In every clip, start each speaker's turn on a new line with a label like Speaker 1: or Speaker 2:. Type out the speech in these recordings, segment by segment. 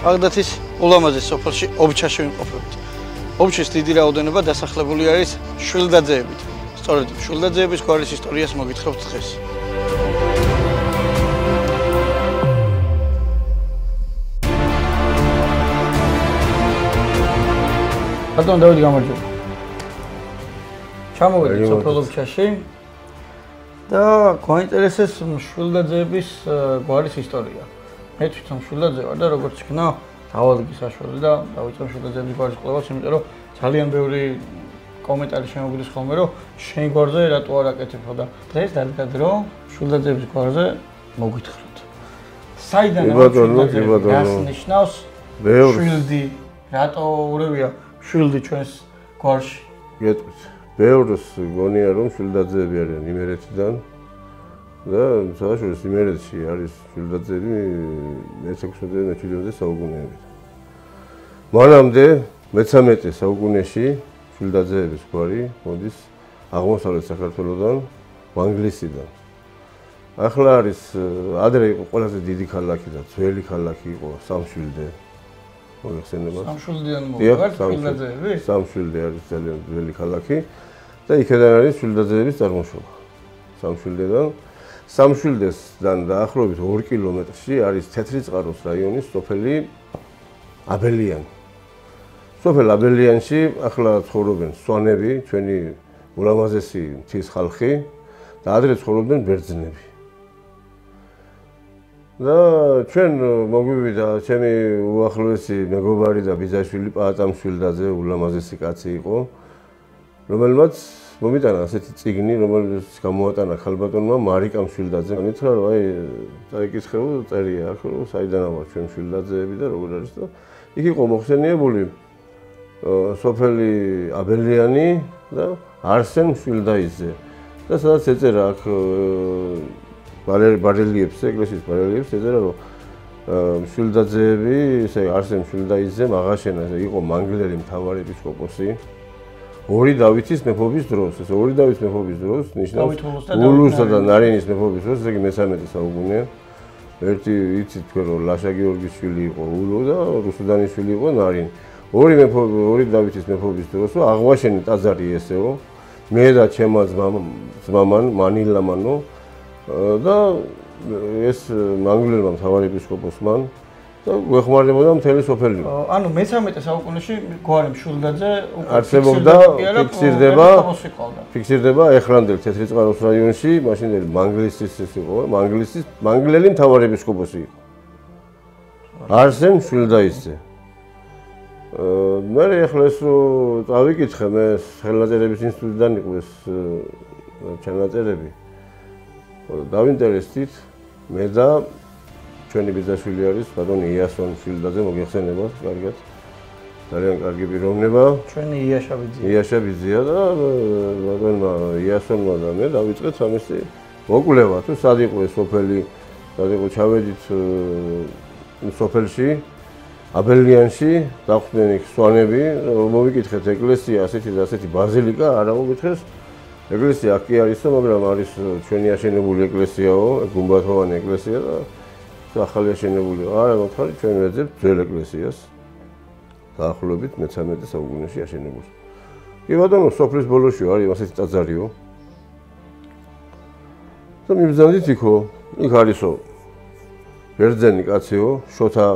Speaker 1: ბაღდათის ულამაზეს სოფელში ობჩაში ვიმყოფებით. ობჩის დიდი რაოდენობა დასახლებული არის შვილდაძეებით. სწორედ შვილდაძეების გვარის ისტორიას მოგითხრობთ დღეს. ბატონ დავით გამარჯობა. ჩამოვედით სოფელ ობჩაში და გვაინტერესებს შვილდაძეების გვარის ისტორია. მე თვითონ შვილდაძე ვარ და როგორც იქნა დავალგის საშველი და დავიწყე შვილდაძეების გვარის კვლევას, იმიტომ რომ ძალიან ბევრი კომენტარი შემოგვიდის ხოლმე, რომ შენ გვარზე რატო არ აკეთებ და დღეს დადგა დრო შვილდაძეების გვარზე მოგითხრათ. საიდან რას ნიშნავს შვილდი, რატო ურევია შვილდი ჩვენს გვარში?
Speaker 2: გეტყვით. ბევრს გონია რომ შვილდაძეები არიან იმერეთიდან და საერთოდ იმერეთში არის შვილდაძეები მე-16-მე-17 საუკუნეებით. მანამდე მე-13 საუკუნეში შვილდაძეების გვარი მოდის აღმოსავლეთ საქართველოდან, მანგლისიდან. ახლა არის ადრე იყო ყველაზე დიდი ქალაქი და ძველი ქალაქი იყო სამშვილდე. მოგეხსენებათ?
Speaker 1: სამშვილდიანი მოვიდა შვილდაძეები?
Speaker 2: სამშვილდე არის ძალიან ძველი ქალაქი და იქიდან არის შვილდაძეების წარმოშობა. სამშვილდედან სამშვილდესთან დაახლოებით 2 კილომეტრში არის თეთრიწყაროს რაიონის სოფელი აბელიანი. სოფელ აბელიანში ახლა ცხოვრობენ სვანები, ჩვენი ულამაზესი მთის ხალხი და ადრე ცხოვრობდნენ ბერძნები. და ჩვენ მოგვივიდა ჩემი უახლოესი მეგობარი და ბიძაშვილი პაატამ შვილდაძე, ულამაზესი კაცი იყო, რომელმაც მომიტანა ასეთი წიგნი, რომელიც გამოატანა ხალბატონმა მარიკამ შვილდაძემ. მითხრა რომ აი წაიკითხებო, წერია აქ რომ საიდანაა ვარ ჩვენ შვილდაძეები და როგორ არის და იქ იყო მოხსენიებული სოფელი აბელიანი და არსენ შვილდაიძე. და სადაც ეწერა აქ ბარელიეფს, ეკლესიის ბარელიეფს ეწერა რომ შვილდაძეები, ესე არსენ შვილდაიძემ აღაშენა, იყო მანგლელი მთავარი ეპისკოპოსი. ორი დავითის მეფობის დროს, ეს ორი დავითის მეფობის დროს ნიშნავს ულუსა და ნარინის მეფობის დროს, ესე იგი მე-13 საუკუნეა. ერთი იცით თქვენ რომ ლაშა გიორგის შვილი იყო ულუ და რუსუდანის შვილი იყო ნარინი. ორი დავითის მეფობის დროს აღვაშენი ტაძარი ესეო. მე და ჩემმა ძმამან მანილამანო და ეს მანგლელმა მთავარი ეპისკოპოსმა და გვეხმარებოდა მთელი სოფელი.
Speaker 1: ანუ მე-13 საუკუნეში გვარი შვილდაძე
Speaker 2: არსებობდა, ფიქსირდება ეხლანდელ თეთრიწყაროს რაიონში, მაშინდელი მანგლისის ეს იყო, მანგლელი მთავარი ეპისკოპოსი იყო. არსენ შვილდაიძე. მე ახლა ეს რომ წავიკითხე, მე ხელნაწერების ინსტიტუტიდან იყო ეს ჩანაწერები. დავინტერესდით მე და ჩვენი ბიძაშვილი არის ბატონი იასონ შვილდაძე, მოგეხსენებათ, კარგად. ძალიან კარგი პიროვნება.
Speaker 1: ჩვენი იაშაბიძე.
Speaker 2: იაშაბიძეა და ბატონმა იასონმა და მე დავიწყეთ ამისი მოკვლევა, თუ სად იყო ეს სოფელი, სად იყო ჩავედით სოფელში, აბელიანში, დახვდნენ იქ სვანები, მოვიკითხეთ ეკლესია, ასეთი და ასეთი ბაზილიკა, არა მოგითხეს. ეკლესია აქ კი არისო, მაგრამ არის ჩვენი აშენებული ეკლესიაო, გუმბათოვანი ეკლესია და ახალი აშენებული. არა, მოთხარი ჩვენ ვეძებთ ძველ ეკლესიას. დაახლოებით მე-13 საუკუნეში აშენებულს. კი ბატონო, სოფლის ბოლოში არის ასეთი ტაძარიო. და მიბრძანდით იქო, იქ არისო ბერძენი კაციო, შოთა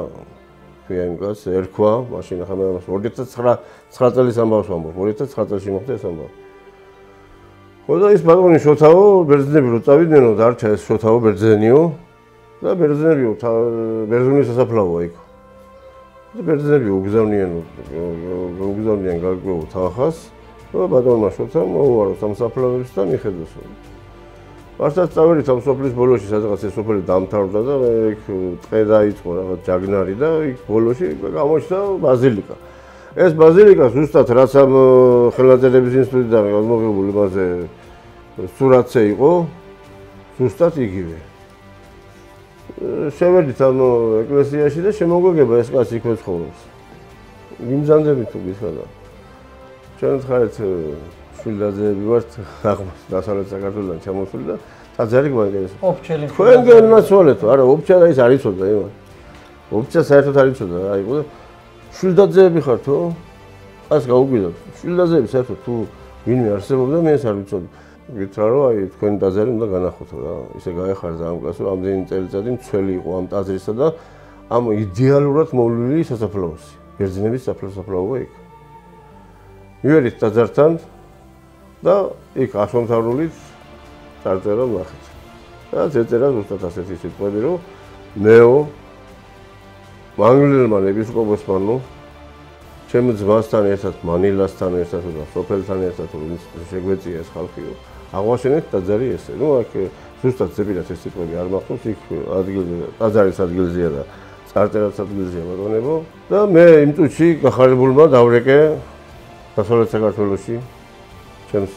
Speaker 2: ქვია კაც, ერქვა, მაშინ ახლა მე 2009 წლის ამბავს ვამბობ, 2009 წელს მოხდა ეს ამბავი. ხო და ის ბატონი შოთაო, ბერძნები რო წავიდნენ, დარჩა ეს შოთაო ბერძენიო და ბერძნებიო ბერძნული სასაფლაოა იქ. და ბერძნები უგზავნიან გარკვეულ თანხას და ბატონმა შოთამ მოუარო სამსაფლაოებს და მიხედოსო. მართლაც წავედით ამ სოფლის ბოლოში, სადღაც ეს სოფელი დამთავრდა და მე იქ ტყე დაიწყო რაღაც ჯაგნარი და იქ ბოლოში გამოჩნდა ბაზილიკა. ეს ბაზილიკა ზუსტად რაც ამ ხელნაწერების ინსტიტუტიდან გამოგებული მასე სურათზე იყო, ზუსტად იგივე. შევედით ამ ეკლესიაში და შემოგვეგება ეს კაცი იქ ცხოვრობს. გიმზანდებით თუ გითხრა. ჩვენ ხარეთ შვილდაძეები ვართ, დასავლეთ საქართველოსთან ჩამოსული და ტაძარი გვაინტერესებს.
Speaker 1: ობჩელი.
Speaker 2: თქვენგანაც ვალეთო, არა, ობჩა და ის არ იცოდა იმან. ოფიცა საერთოდ არ იცოდა რა იყო და შვილდაძეები ხართო? ას გაუგვიდოთ. შვილდაძეები საერთოდ თუ ვინმე არსებობდა მე ეს არ ვიცოდი. გითხრა რომ აი თქვენი ტაძარი უნდა განახოთო რა. ისე გაეხარდა ამ კლასს რომ ამდენი წელიწადი მცველი იყო ამ ტაძრისა და ამ იდეალურად მოვლილი სასაფლაოსი. ბერძნების სასაფლაოა იქ. მივედით ტაძართან და იქ ასომთავრულით წარწერა ვნახეთ. და წეწერა ზუსტად ასეთი სიტყვები რომ მეო მანგლელმა ეპისკოპოსმა ჩემ ძმასთან ერთად მანილასთან ერთად და სოფელთან ერთად შეგვეწია ეს ხალხიო აღვაშენეთ ტაძარი ესე. ნუ აქ ზუსტად ზეპირად ეს სიტყვები არ მახსოვს იქ ადგილზე ტაძარის ადგილზეა და წარწერაც ადგილზეა ბატონებო და მე იმ წუთში გახარებულმა დავრეკე დასავლეთ საქართველოში ჩვენს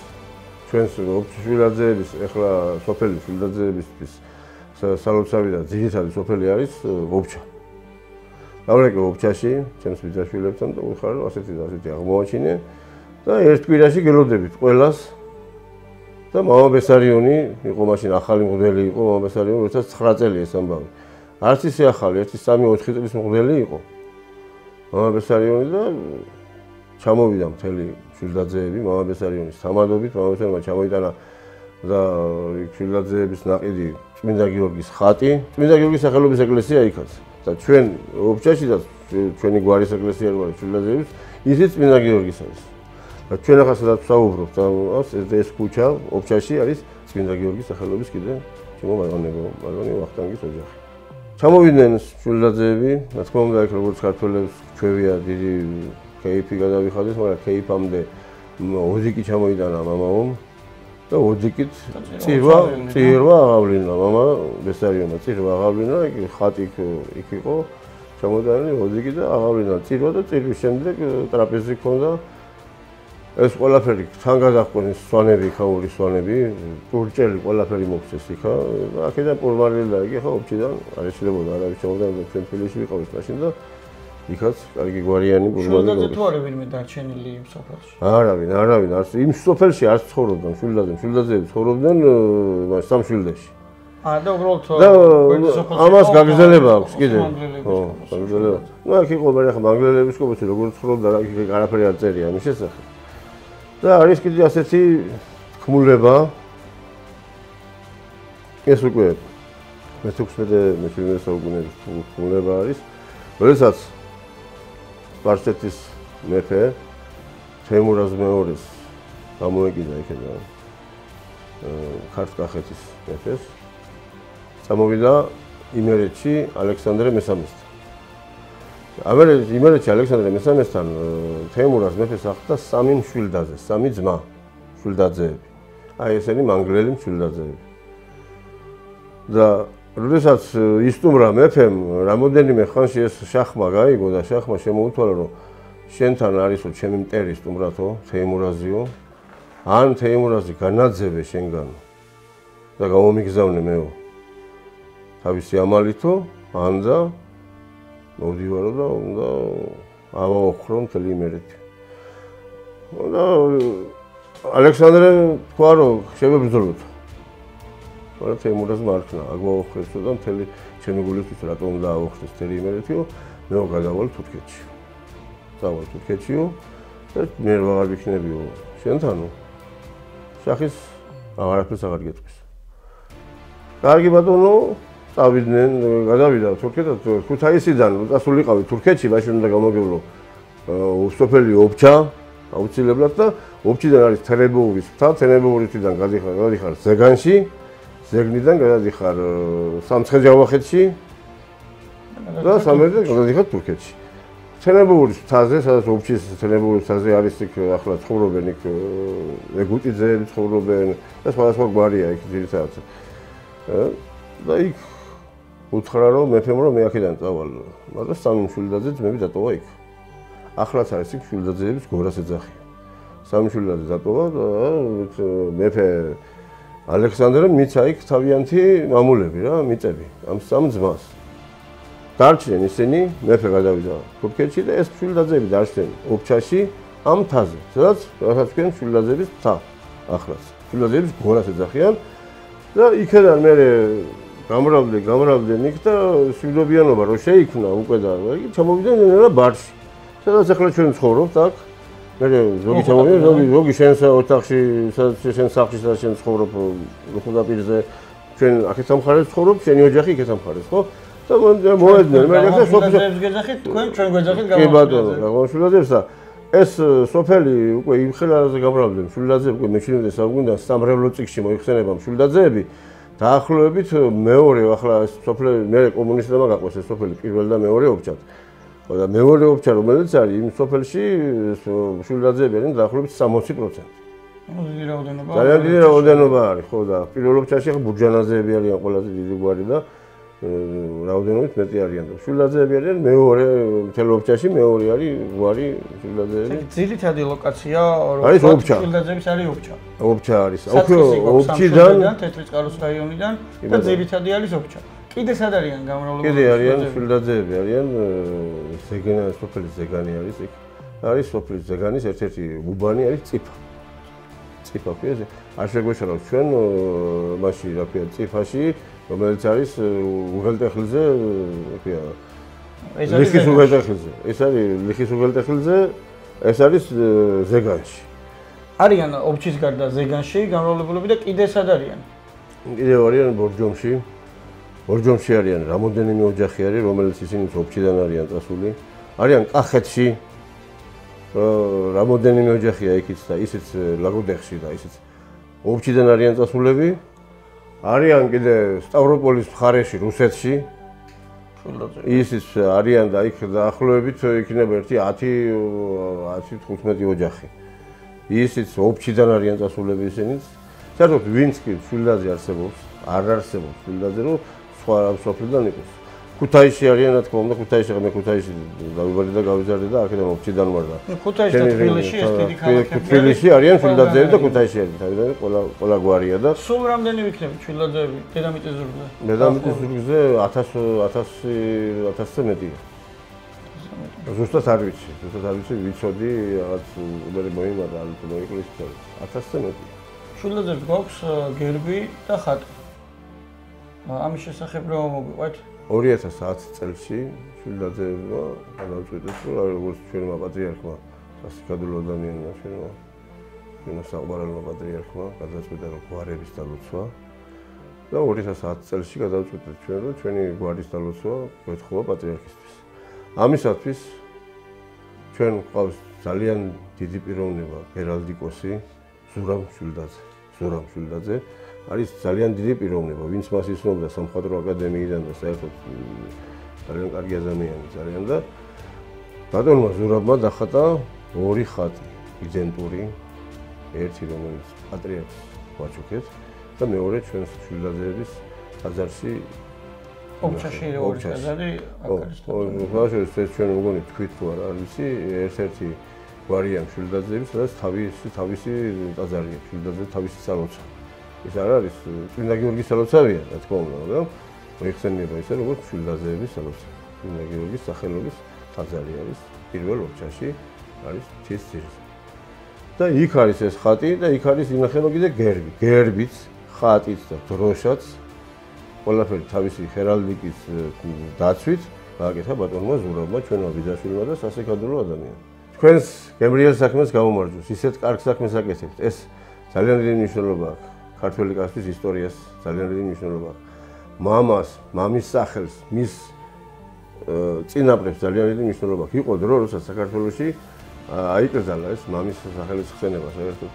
Speaker 2: შვილდაძეების ეხლა სოფელი შვილდაძეებისთვის სალოცავი და ძირითადი სოფელი არის ობჩა. დავრეკე ობჩაში ჩემს ბიძაშვილებთან და ვიხარ რომ ასეთი აღმოვაჩინე და ერთ კვირაში გელოდებით ყველას და მამა ბესარიონი იყო მაშინ ახალი მღვდელი იყო მამა ბესარიონი როდესაც 9 წელი ეს ამბავი. არც ისე ახალი, ერთი 3-4 წლის მღვდელი იყო. მამა ბესარიონი და ჩამოვიდა მთელი შვილდაძეები მამა ბესარიონის თამადობით, მამა ბესარიონმა ჩამოიტანა და შვილდაძეების ნაყიდი წმინდა გიორგის ხატი, წმინდა გიორგის სახელობის ეკლესია იქაც. და ჩვენ ობჩაში და ჩვენი გვარის ეკლესია რო არის შვილდაძეების, ისიც წმინდა გიორგის არის. და ჩვენ ახლა სადაც ვსაუბრობთ, ეს ქუჩა ობჩაში არის წმინდა გიორგის სახელობის კიდე ჩემო ბატონი ვახტანგის ოჯახი. ჩამოვიდნენ შვილდაძეები, რა თქმა უნდა, იქ როგორც ქართველებს ჩვევია დიდი კეიფი გადავიხადეთ, მაგრამ კეიფამდე ოზიკი ჩამოიტანა მამაომ და ოზიკით წირვა აღავლინა მამა ბესარიონმა წირვა აღავლინა, ხატი იქ იყო ჩამოიტანილი ოზიკი და აღავლინა წირვა და წირვის შემდეგ ტრაპეზი ჰქონდა. ეს ყველაფერი თან გადაჰყვნენ სვანები, ქაური სვანები, ტურჭელი ყველაფერი მოქცეს იქა და აქედან პურმარელი და იგი ხა ოფჩიდან არ ეშლებოდა არავის ჩამოვიდა და ჩვენ თბილისში ვიყავით მაშინ და იქაც კარგი გვარიანი პურმარელი.
Speaker 1: შვილდაძე თუ არის ვინმე დარჩენილი იმ სოფელში?
Speaker 2: არავინ არც იმ სოფელში არც ცხოვრობდნენ შვილდაძეები ცხოვრობდნენ სამშვილდეში.
Speaker 1: და უბრალოდ
Speaker 2: ამას გაგრძელება აქვს კიდე. ხო, გაგრძელება. ნუ აქ იყო მე ხა მანგლელების კოპოსი როგორც ცხოვრობდა რა იქ არაფერი არ წერია ამის შესახებ. და არის კიდე ასეთი თქმულება ეს უკვე მე-16 საუკუნეების თქმულება არის როდესაც სპარსეთის მეფე თეიმურაზ მეორის გამოეკიდა იქიდან ქართლ-კახეთის მეფეს წამოვიდა იმერეთში ალექსანდრე მესამესთან. იმერეთში ალექსანდრე მესამესთან თეიმურაზ მეფეს ახლდა 3 მშვილდაძე, 3 ძმა შვილდაძეები. აი ესენი მანგლელი მშვილდაძეები. და როდესაც ისტუმრა მეფემ რამოდენიმე ხანში ეს შახმა გაიგო და შახმა შემოუთვალა რომ შენთან არისო ჩემი მტერი სტუმრათო თეიმურაზიო ან თეიმურაზი განაძევე შენგან და გამომიგზავნე მეო თავისი ამალითო ან და მოვდივარო და უნდა ავაოხრო მთელი იმერეთი. და ალექსანდრე თქვა რომ შევებრძოლოთ. მაგრამ თეიმურაზმა არ ქნა, აგვაოხრესო და მთელი ჩემი გულისთვის რატომ უნდა ავოხრეს მთელი იმერეთიო, მეო გადავალ თურქეთში. წავალ თურქეთშიო და მე ვაღარ ვიქნებიო შენთანო. შახის აღარაფერს აღარ გეტყვის. კარგი ბატონო, წავიდნენ, გადავიდა თურქეთად, ქუთაისიდან წასულიყავი თურქეთში, მაშინ უნდა გამოგევლო სოფელი ობჩა, აუცილებლად და ობჩიდან არის თერებოურის მთა, თერებოურისიდან გადიხარ ზეგანში, ზეგნიდან გადადიხარ სამცხე-ჯავახეთში და სამედან გადადიხარ თურქეთში. თერებოურის მთაზე, სადაც ობჩის თერებოურის მთაზე არის იქ ახლა ცხოვრობენ იქ ეგუტიძეები ცხოვრობენ და სხვადასხვა გვარია იქ ძირითადად. და იქ უთხრა რომ მეფემ რომ მე აქედან წავალ, მაგრამ 3 მშვილდაძე ძმები დატოვა იქ. ახლაც არის იქ შვილდაძეების გორას ეძახი. 3 მშვილდაძე დატოვა და მეფე ალექსანდრემ მიცა იქ თავიანთი მამულები რა, მიწები ამ 3 ძმას. დარჩნენ ისინი, მეფე გადავიდა თურქეთში და ეს შვილდაძეები დარჩნენ ობჩაში ამ მთაზე, სადაც თქვენ შვილდაძეების მთა ახლაც. შვილდაძეების გორას ეძახიან და იქედან მე გამრავდნენ იქ და სვიდობიანობა რო შეიქმნა უკვე და ჩამოვიდნენ ნელა ბარში. სადაც ახლა ჩვენ ცხოვრობთ აქ. მე ზოგი ჩამოვიდა, ზოგი შენს ოთახში, სადაც შენ სახლში სადაც შენ ცხოვრობ ხუდაპირზე, ჩვენ აქეთ სამხარეს ცხოვრობ, შენი ოჯახი იქეთ სამხარეს, ხო? და მოეძნენ, მე ახლა
Speaker 1: სოფელებს გეძახით, თქვენ ჩვენ გვეძახით
Speaker 2: კი ბატონო, გაგონშვილადებს და ეს სოფელი უკვე იმ ხელაზე გამრავდნენ, შვილდაძეები უკვე მე-17 საუკუნიდან სამრევლო წიგში მოიხსენება შვილდაძეები. დაახლოებით მეორე ახლა ეს სოფელი მე კომუნისტებმა გაყვეს ეს სოფელი პირველ და მეორე ობჭად. და მეორე ობჭა რომელიც არის იმ სოფელში შვილდაძეები არიან დაახლოებით 60%.
Speaker 1: დიდი რაოდენობა.
Speaker 2: ძალიან დიდი რაოდენობა არის, ხო და პირველ ობჭაში ახლა ბურჯანაძეები არიან ყველაზე დიდი გვარი და რაოდენობით მეტი არიან და შვილდაძეები არიან მეორე მთელ ობჭაში მეორე არის გვარი შვილდაძეები.
Speaker 1: ძირითადი ლოკაცია
Speaker 2: არის ობჭა.
Speaker 1: შვილდაძეების არის ობჭა.
Speaker 2: ობჭა არის. ობჭიდან
Speaker 1: თეთრი წყაროს რაიონიდან და ძირითადი არის ობჭა. კიდე სად არიან გამრავლებული?
Speaker 2: კიდე არიან შვილდაძეები არიან ზეგანა სოფლის ზეგანი არის იქ. არის სოფლის ზეგანის ერთ-ერთი უბანი არის წიფა. წიფა ქვია. არ შეგვეშალოს ჩვენ მასში რა ქვია წიფაში რომელიც არის უღელტეხილზე, ქვია. ლიხის უღელტეხილზე. ეს არის ლიხის უღელტეხილზე, ეს არის ზეგანში.
Speaker 1: არიან ობჭის გარდა ზეგანში გამრავლებულები და კიდე სად არიან?
Speaker 2: კიდევ არიან ბორჯომში. ბორჯომში არიან რამოდენიმე ოჯახი არის, რომელიც ისინი ობჭიდან არიან წასული. არიან კახეთში. რამოდენიმე ოჯახია იქიც და ისიც ლაგოდეხში და ისიც ობჭიდან არიან წასულები. არიან კიდე სტავროპოლის მხარეში, რუსეთში. ისიც არიან და იქ დაახლოებით იქნება ერთი 10-15 ოჯახი. ისიც ობჭიდან არიან წასულები ისინიც. საერთოდ ვინც კი შვილდაძე არსებობს, არ არსებობს შვილდაძე, რომ სხვა სოფლიდან იყოს. ქუთაისში არიან, რა თქმა უნდა, ქუთაისში მე ქუთაისში დავიბადე და გავიზარდე და აქედან ოფციდან ვარ და
Speaker 1: ქუთაისში და თბილისში ეს დიდი ქალაქები
Speaker 2: თბილისში არიან შვილდაძეები და ქუთაისში არიან თავიდან ყველა გვარია და
Speaker 1: სულ რამდენი ვიქნებით შვილდაძეები დედამიწის ზურგზე?
Speaker 2: დედამიწის ზურგზე 1000-ზე მეტია. ზუსტად არ ვიცი, ვიცოდი რაღაც მე მოიმართა ალბათ მოიყვეს 1000-ზე მეტია.
Speaker 1: შვილდაძეებს გვაქვს გერბი და ხატი. ამის შესახებ რა მოგვიყვეთ?
Speaker 2: 2010 წელს შვილდაძეებმა გადავწყვიტეს, რომ როგორც ჩვენმა პატრიარქმა, სასიკადულო ადამიანმა ჩვენმა საყვარელმა პატრიარქმა გადაწყვიტა, რომ გვარების დალოცვა და 2010 წელს გადავწყვიტეთ ჩვენ, რომ ჩვენი გვარის დალოცვა გვეთხოვა პატრიარქისთვის. ამისათვის ჩვენ გვყავს ძალიან დიდი პიროვნება გერალდიკოსი ზურაბ შვილდაძე. არის ძალიან დიდი პიროვნება, ვინც მას იცნობდა სამხატვრო აკადემიიდან და საერთოდ ძალიან კარგი ადამიანი ძალიან და ბატონმა ზურაბმა დახატა ორი ხატი, იდენტური, ერთი რომელიც პატრიარქს ვაჩუქებს და მეორე ჩვენს შვილდაძეების ტაძარში
Speaker 1: ობჭაში ორი ტაძარი აქ არის.
Speaker 2: ეს ჩვენ მგონი თქვით თუ არა, ვიცი, ერთ-ერთი გვარია შვილდაძეების, სადაც თავისი ტაძარია, შვილდაძე თავისი სალოცავი. ეს არ არის წმინდა გიორგის სალოცავია, რა თქმა უნდა, მაგრამ მოიხსენიება ისე როგორც შვილდაძეების სალოცავი. წმინდა გიორგის სახელობის ტაძარი არის პირველ ობჭაში, არის მთის ძირზე. და იქ არის ეს ხატი და იქ არის ინახება კიდე გერბი. გერბიც, ხატიც და დროშაც ყველაფერი თავისი ჰერალდიკის დაცვით გააკეთა ბატონმა ზურაბმა, ჩვენმა ბიძაშვილმა და სასიკადულო ადამიანმა. თქვენს გემრიელ საქმეს გამომარჯვოს, ისეთ კარგ საქმეს აკეთებთ. ეს ძალიან დიდი მნიშვნელობა აქვს. ქართველი კაცის ისტორიას ძალიან დიდი მნიშვნელობა აქვს. მამას, მამის სახელს, მის წინაპრებს ძალიან დიდი მნიშვნელობა აქვს. იყო დრო, როცა საქართველოში აიკრძალა ეს მამის სახელის ხსენება, საერთოდ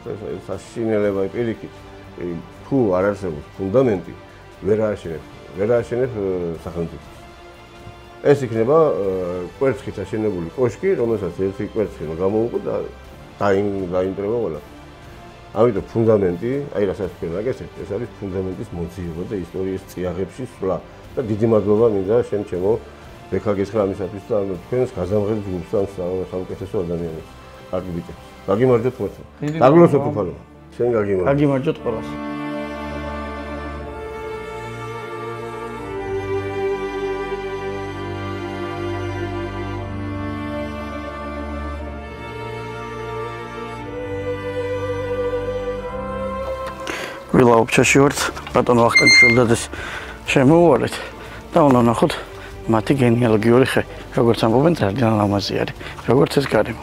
Speaker 2: საშინელება პირიქით. თუ არ არსებობს ფუნდამენტი, ვერ ააშენებ სახელმწიფოს. ეს იქნება კვერცხით აშენებული კოშკი, რომელსაც ერთი კვერცხი გამოუყო და დაინტრება ყველა. ამიტომ ფუნდამენტი, აი რასაც თქვენ აკეთებთ, ეს არის ფუნდამენტის მოძიება და ისტორიის წიაღებში სვლა. და დიდი მადლობა მინდა შენ ჩემო ბექაგის ხრამისათვის და თქვენს გაზამღებ ჯგუფს და საუკეთესო ადამიანებს. კარგი ბიჭებს. გაგიმარჯოთ მოწმე. დაგლოსოთ უფალო. შენ გაგიმარჯოთ.
Speaker 1: გაგიმარჯოთ ყველას. ვილა ობჭაში ვართ, ბატონ ვახტანგ შვილდაძის შემოვუარეთ და უნდა ნახოთ მათი გენეალოგიური ხე, როგორც ამბობენ, ძალიან ლამაზი არის, როგორც ეს გარემო.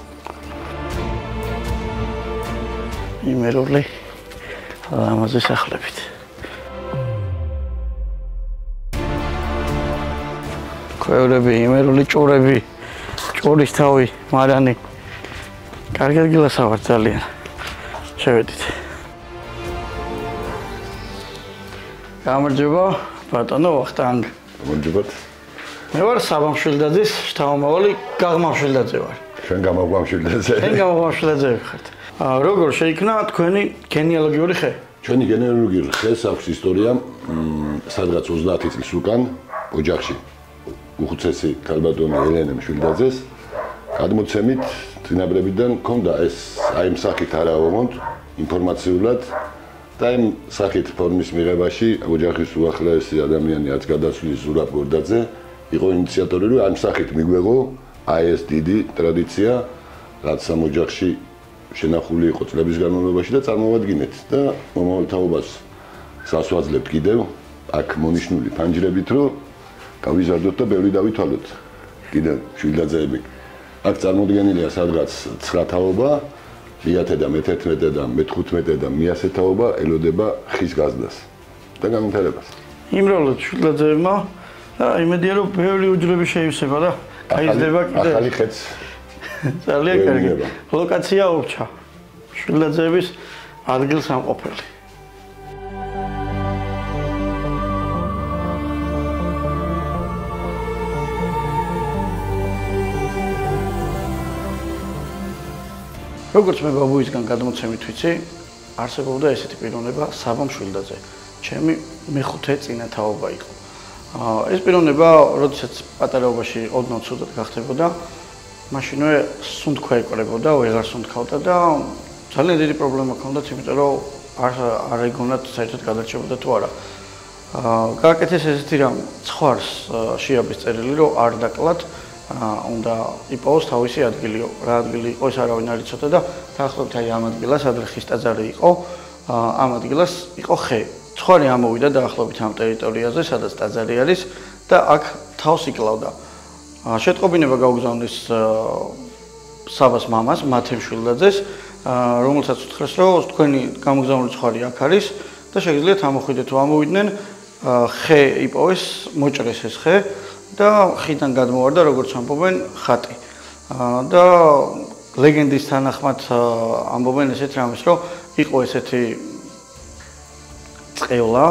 Speaker 1: იმერული ლამაზი სახლებით. ქვევრები, იმერული ჭურები, ჭურის თავი, მარანი. კარგი ადგილასავარ ძალიან. შევედით. გამარჯობა, ბატონო ვახტანგ.
Speaker 3: გამარჯობათ.
Speaker 1: მე ვარ საბამ შვილდაძის შთამომავალი გაღმა შვილდაძე ვარ.
Speaker 3: შენ გამაგვამ შვილდაძე.
Speaker 1: შენ გამაგვამ შვილდაძე ხართ. როგორ შეიქმნა თქვენი გენეალოგიური ხე?
Speaker 3: ჩვენი გენეალოგიური ხეს აქვს ისტორია სადღაც 30 წლის უკან ოჯახში. უხუცესი ქალბატონი ელენე შვილდაძეს გადმოცემით წინაპრებიდან ჰქონდა ეს აი ამ სახით არა ვამონთ ინფორმაციულად და იმ სახით ფორმის მიღებაში ოჯახის უახლოესი ადამიანი რაც გადასვლის ზურაბ გორდაძე იყო ინიციატორი რომ ამ სახით მიგვეღო აი ეს დიდი ტრადიცია რაც ამ ოჯახში შენახული იყო წლების განმავლობაში და წარმოვადგინეთ და მომავალ თაობას სასვაძლებთ კიდევ აქ მონიშნული ფანჯრებით რომ გავიზარდოთ და ბევრი დავითვალოთ კიდევ შვილდაძეები აქ წარმოდგენილია სადღაც 9 თაობა მე-10 და მე-11 და მე-15 და მე-100 თაობა ელოდება ხის გაზდას და განვითარებას
Speaker 1: იმრავლად შვილდაძეებმა და იმედია რომ ბევრი უჯრები შეივსება და გაიზრდება კიდევ
Speaker 3: ახალი ხეც
Speaker 1: ძალიან კარგი ლოკაცია ურჩა შვილდაძეების ადგილსამყოფელი როგორც მე ბაბუისგან გადმოცემით ვიცი, არსებობდა ესეთი პიროვნება საბამ შვილდაძე. ჩემი მეხუთე წინათაობა იყო. ეს პიროვნება, როდესაც პატარაობაში ოდნავ ცუდად გახდებოდა, მაშინვე სუნთქვა ეკვრებოდა, ვეღარ სუნთქავდა და ძალიან დიდი პრობლემა ჰქონდათ, იმიტომ რომ არ ეგონათ საერთოდ გადარჩებოდა თუ არა. გააკეთეს ესეთი რამ, ცხვარს შეაბის წერილი, რომ არ დაკლათ უნდა იპოვოს თავისი ადგილი, რა ადგილი იყო ეს არავინ არ იცოდა და დაახლოებით აი ამ ადგილას ადრე ხის ტაძარი იყო, ამ ადგილას იყო ხე. ცხვარი ამოვიდა დაახლოებით ამ ტერიტორიაზე, სადაც ტაძარი არის და აქ თავს იკლავდა. შეტყობინება გაუგზავნეს საბას მამას, მათემ შვილდაძეს, რომელსაც უთხრეს, რომ თქვენი გამოგზავნილი ცხვარი აქ არის და შეგიძლიათ ამოხვიდეთ თუ ამოვიდნენ, ხე იპოვეს, მოჭრეს ეს ხე და ხიდან გადმოვარდა როგორც ამბობენ ხატი. და ლეგენდის თანახმად ამბობენ ესეთ რამეს, რომ იყო ესეთი წყევლა,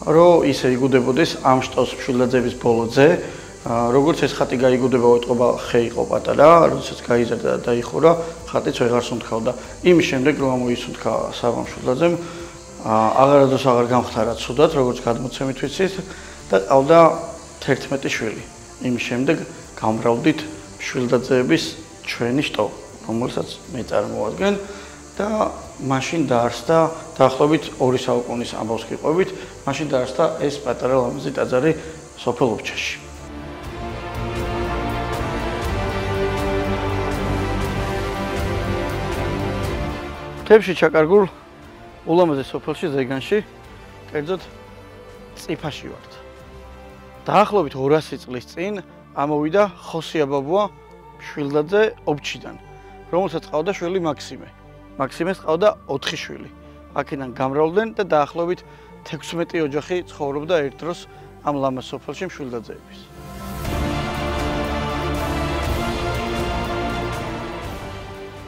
Speaker 1: რომ ისე იგუდებოდეს ამ შტოს შვილდაძეების ბოლოზე, როგორც ეს ხატი გაიგუდება, ეთყობა ხე იყო პატარა, როდესაც გაიზარდა და დაიხურა, ხატიც ვეღარ სუნთქავდა. იმის შემდეგ რომ ამოისუნთქა საბამ შვილდაძემ, აღარადოს აღარ გამხდარა ცუდად, როგორც გადმოცემით ვიცით და ყავდა 11 შვილი. იმის შემდეგ გამრავლდით შვილდაძეების ჩვენი შტო, რომელსაც მე წარმოადგენ და მაშინ დაარსდა დაახლოებით 2 საუკუნის ამბავს გიყვებით, მაშინ დაარსდა ეს პატარა ლამაზი ტაძარი სოფელ ობჩაში. მთებში ჩაკარგულ ულამაზეს სოფელში ზეგანში, კერძოდ წიფაში ვართ. დაახლოებით 200 წლის წინ ამოვიდა ხოსია ბაბუა შვილდაძე ობჩიდან, რომელსაც ყავდა შვილი მაქსიმე. მაქსიმეს ყავდა 4 შვილი. აქედან გამრავლდნენ და დაახლოებით 16 ოჯახი ცხოვრობდა ერთ დროს ამ ლამაზ სოფელში შვილდაძეების.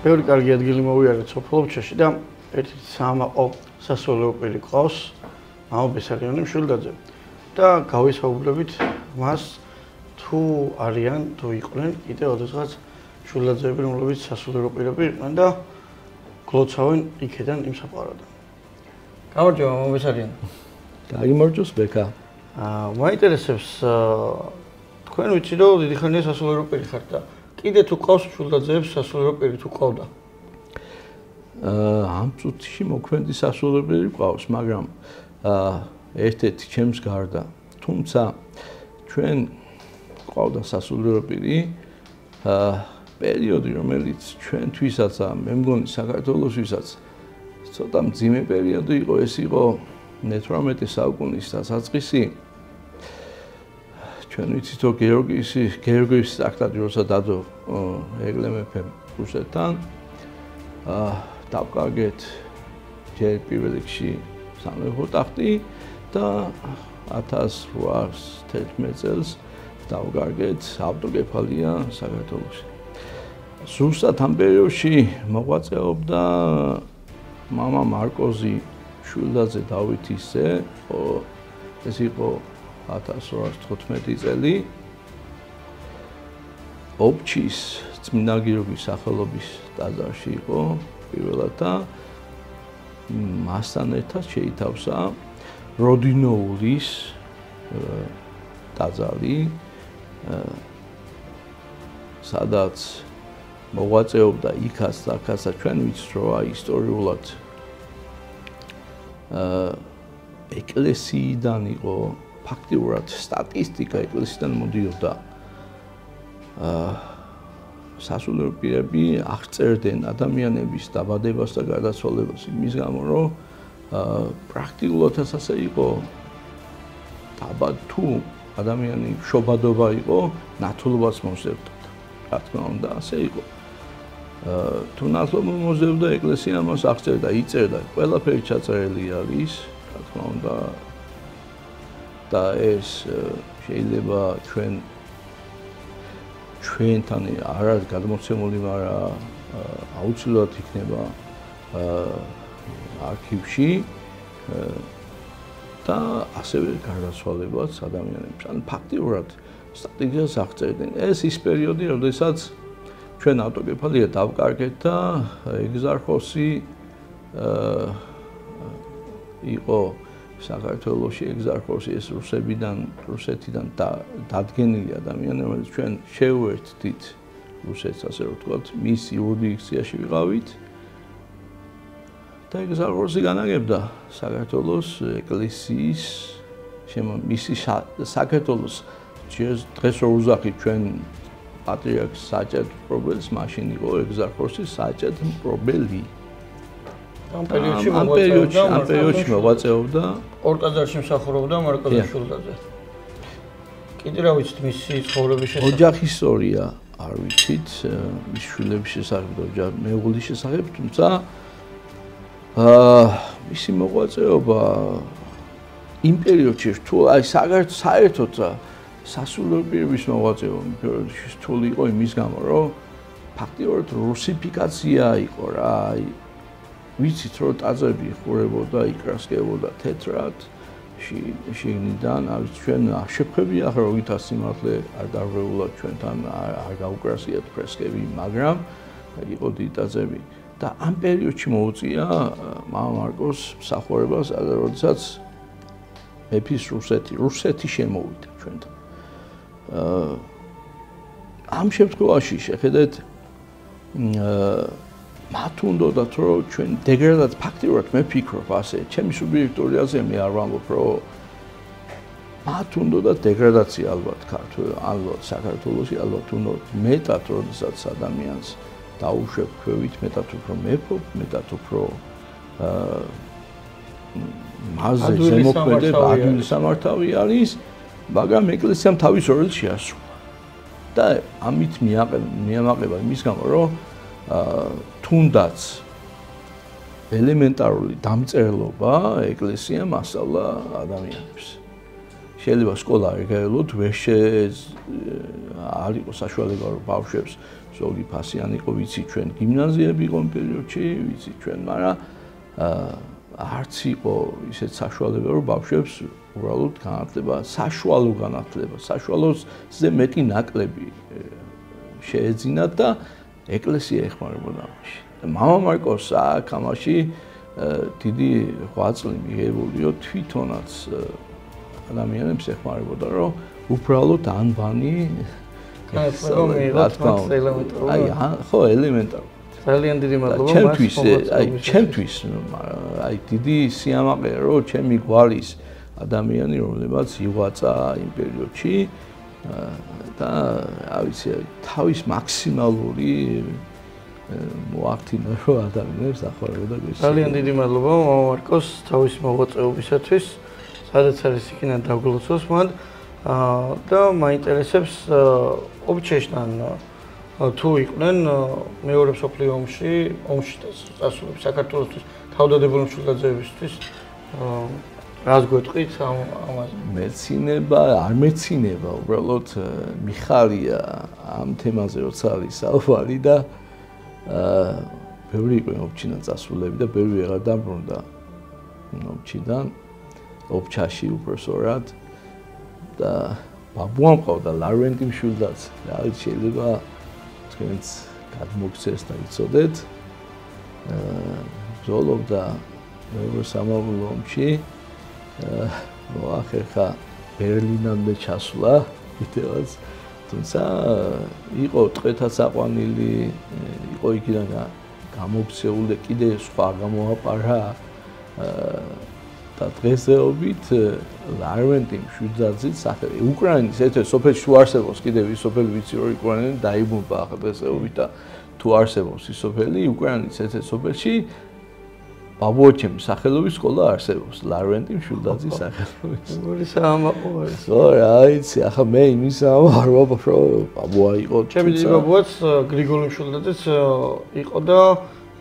Speaker 1: ბევრი კარგი ადგილი მოვიარეთ სოფელ ობჩაში და ერთ-ერთი საამაყო სასულიერო პირი ყავს, მამა ბესარიანი შვილდაძე. და გავისაუბრებით მას თუ არიან თუ იყვნენ კიდევ ოდესღაც შვილდაძეები, რომლებიც სასულიერო პირები იყვნენ და გლოცავენ იქედან იმ საფყაროდან. გამარჯობა, მამა ბესარიანი.
Speaker 4: გამარჯოს ბექა.
Speaker 1: მაინტერესებს თქვენ ვიცი რომ დიდი ხანია სასულიერო პირი ხართ და კიდე თუ ყავს შვილდაძეებს სასულიერო პირი თუ ყავდა?
Speaker 4: ამ წუთში მოქმედი სასულიერო პირი ყავს, მაგრამ ერთ-ერთი ჩემს გარდა. თუმცა ჩვენ ყავდა სასულიერო პირი, პერიოდი, რომელიც ჩვენთვისაც, მე მგონი საქართველოსვისაც ცოტა მძიმე პერიოდი იყო, ეს იყო 18 საუკუნის დასაწყისი, ჩვენ ვიცით რომ გეორგიის აქტად როცა დადო ეკლე მეფემ რუსეთთან დავკარგეთ ჯერ პირველ რიგში სამეფო ტახტი და 1811 წელს დავკარგეთ ავტოკეფალია საქართველოში. ზუსტად ამ პერიოდში მოღვაწეობდა მამა მარკოზი შვილდაძე დავითის ძე, ეს იყო 1815 წელი. ობჩის წმინდა გიორგის სახელობის ტაძარში იყო პირველად და მასთან ერთად შეითავსა როდინოულის ტაძარი, სადაც მოღვაწეობდა იქაც და აქაც ჩვენ ვიცით რომ ისტორიულად ეკლესიიდან იყო ფაქტიურად სტატისტიკა ეკლესიიდან მოდიოდა სასულიერო პირები აღწერდნენ ადამიანების დაბადებას და გარდაცვალებას იმის გამო რომ პრაქტიკულად ასე იყო დაბად თუ ადამიანი შობადობა იყო ნათლობას მოსდევდა რა თქმა უნდა ასე იყო თუ ნათლობა მოსდევდა ეკლესია მას აღწერდა იწერდა ყველაფერი ჩაწერილი არის რა თქმა უნდა და ეს შეიძლება ჩვენთან არ არის გადმოცემული, მაგრამ აუცილებლად იქნება არქივში და ასევე გარდაცვალებაც ადამიანებს. ან ფაქტიურად სტატისტიკას აღწერდნენ. ეს ის პერიოდი, როდესაც ჩვენ ავტოკეფალია დავკარგეთ და ეგზარქოსი იყო საქართველოში ეგზარქოსი ეს რუსეთიდან დადგენილი ადამიანები, რომელიც ჩვენ შევერთდით რუსეთს, ასე რომ ვთქვათ, მის იურისდიქციაში ვიყავით და ეგზარქოსი განაგებდა საქართველოს ეკლესიის მისი საქართველოს დღეს რო უზახით ჩვენ პატრიარქ საჭად პრობელს მაშინ იყო ეგზარქოსი საჭად პრობელი
Speaker 1: ამ პერიოდში
Speaker 4: მოღვაწეობდა
Speaker 1: ორ ტაძარში მსახურობდა მარკოზი შვილდაძე. კიდე რა ვიცით მისი ცხოვრების შესახებ?
Speaker 4: ოჯახის ისტორია არ ვიცით, მის შვილების შესახებ და მეუღლის შესახებ, თუმცა მისი მოღვაწეობა იმ პერიოდში თუ აი საერთოდ სასულიერო პირების მოღვაწეობა იმ პერიოდში რთული იყო იმის გამო, რომ ფაქტიურად რუსიფიკაცია იყო რა, აი ვიცით რომ ტაძრები ხურებოდა, იკრასკებოდა თეთრად, შიგნიდან, არის ჩვენ შეფხვები ახლა რომ ვითარ სიმართლე არ დარღვეულად ჩვენთან არ გაუკრასიათ ფრესკები, მაგრამ იყო დიდი ტაძრები და ამ პერიოდში მოუწია მამა მარკოს მსახურებას, როდესაც მეფის რუსეთი შემოვიდა ჩვენთან. ამ შემთხვევაში შეხედეთ მათ უნდათ რომ ჩვენ დეგრადად ფაქტიურად მე ვფიქრობ ასე, ჩემი სუბიექტურიაზე მე არ ვამბობ რომ მათ უნდათ დეგრადაცია ალბათ ალბათ საქართველოში ალბათ უნდათ მეტად როდესაც ადამიანს დაუშვებ ქვევით მეტად უფრო მეფობ, მეტად უფრო მასზე ზემოქმედება ადვილი სამართავი არის, მაგრამ ეკლესიამ თავის როლს შეასრულა. და ამით მიამაყება იმის გამო რომ თუნდაც ელემენტარული დამწერლობა ეკლესიამ ასწავლა ადამიანებს. შეიძლება სკოლა არ გაელოთ, არ იყო საშუალება რომ ბავშვებს ზოგი ფასიანი იყო, ვიცი ჩვენ გიმნაზიები იყო იმ პერიოდში, ვიცი ჩვენ, მაგრამ არც იყო ისეთ საშუალება რომ ბავშვებს უბრალოდ განათლება, საშუალო განათლება, საშუალოზე მეტი ნაკლები შეეძინათ და ეკლესია ეხმარებოდა ამაში. მამა მარკოს აქ ამაში დიდი ღვაწლი მიღებულიო თვითონაც ადამიანებს ეხმარებოდა, რომ უბრალოდ ანბანი ხო ელემენტარულად.
Speaker 1: ძალიან დიდი მადლობა.
Speaker 4: ჩემთვის აი დიდი სიამაყე რომ ჩემი გვარის ადამიანი რომლებაც იღვაწა იმ პერიოდში და ავიცი თავის მაქსიმალური მოახდინა რომ ადამიანებს ახარებოდა ეს.
Speaker 1: ძალიან დიდი მადლობა მამა მარკოს თავის მოღვაწეობისათვის. სადაც არის იქიდან დაგლოცოს მათ. და მაინტერესებს ობჩეშთან თუ იყვნენ მეორე მსოფლიო ომში წასულები საქართველოსთვის თავდადებული მშვილდაძეებისთვის რას გვეტყვით ამაზე?
Speaker 4: მეცინება, არ მეცინება, უბრალოდ მიხარია ამ თემაზე როცა არის საუბარი და ბევრი იყო ობჩიდან წასულები და ბევრი აღარ დაბრუნდა ობჩიდან, ობჩაში უბრალოდ და ბაბუამ ყავდა ლარვენტი მშვილდაძე. რა შეიძლება თქვენც გადმოგცეს და იცოდეთ. ბრძოლობდა მეორე სამამულო ომში. მოახერხა ბერლინამდე ჩასვლა კიდევაც. თუმცა იყო ტყვეთა საყვანილი, იყო იქიდან გამოქცეული კიდე სხვა გამოაპარა და დღესდღეობით ლარვენტი მშვილდაძის სახელი უკრაინის ერთ-ერთ სოფელში თუ არსებობს კიდევ ის სოფელი ვიცი რომ უკრაინელი დაიბომბა ახლა დღესდღეობით და თუ არსებობს ის სოფელი უკრაინის ერთ-ერთ სოფელში ბაბუოჩემის სახელობის სკოლა არსებობს ლარვენტი მშვილდაძის სახელობის.
Speaker 1: ორი საამაყო არის.
Speaker 4: ო რა იცი ახლა მე იმის ამბობ რომ ბაბუა იყო
Speaker 1: ჩემი ბაბუაც გრიგოლი მშვილდაძეც იყო და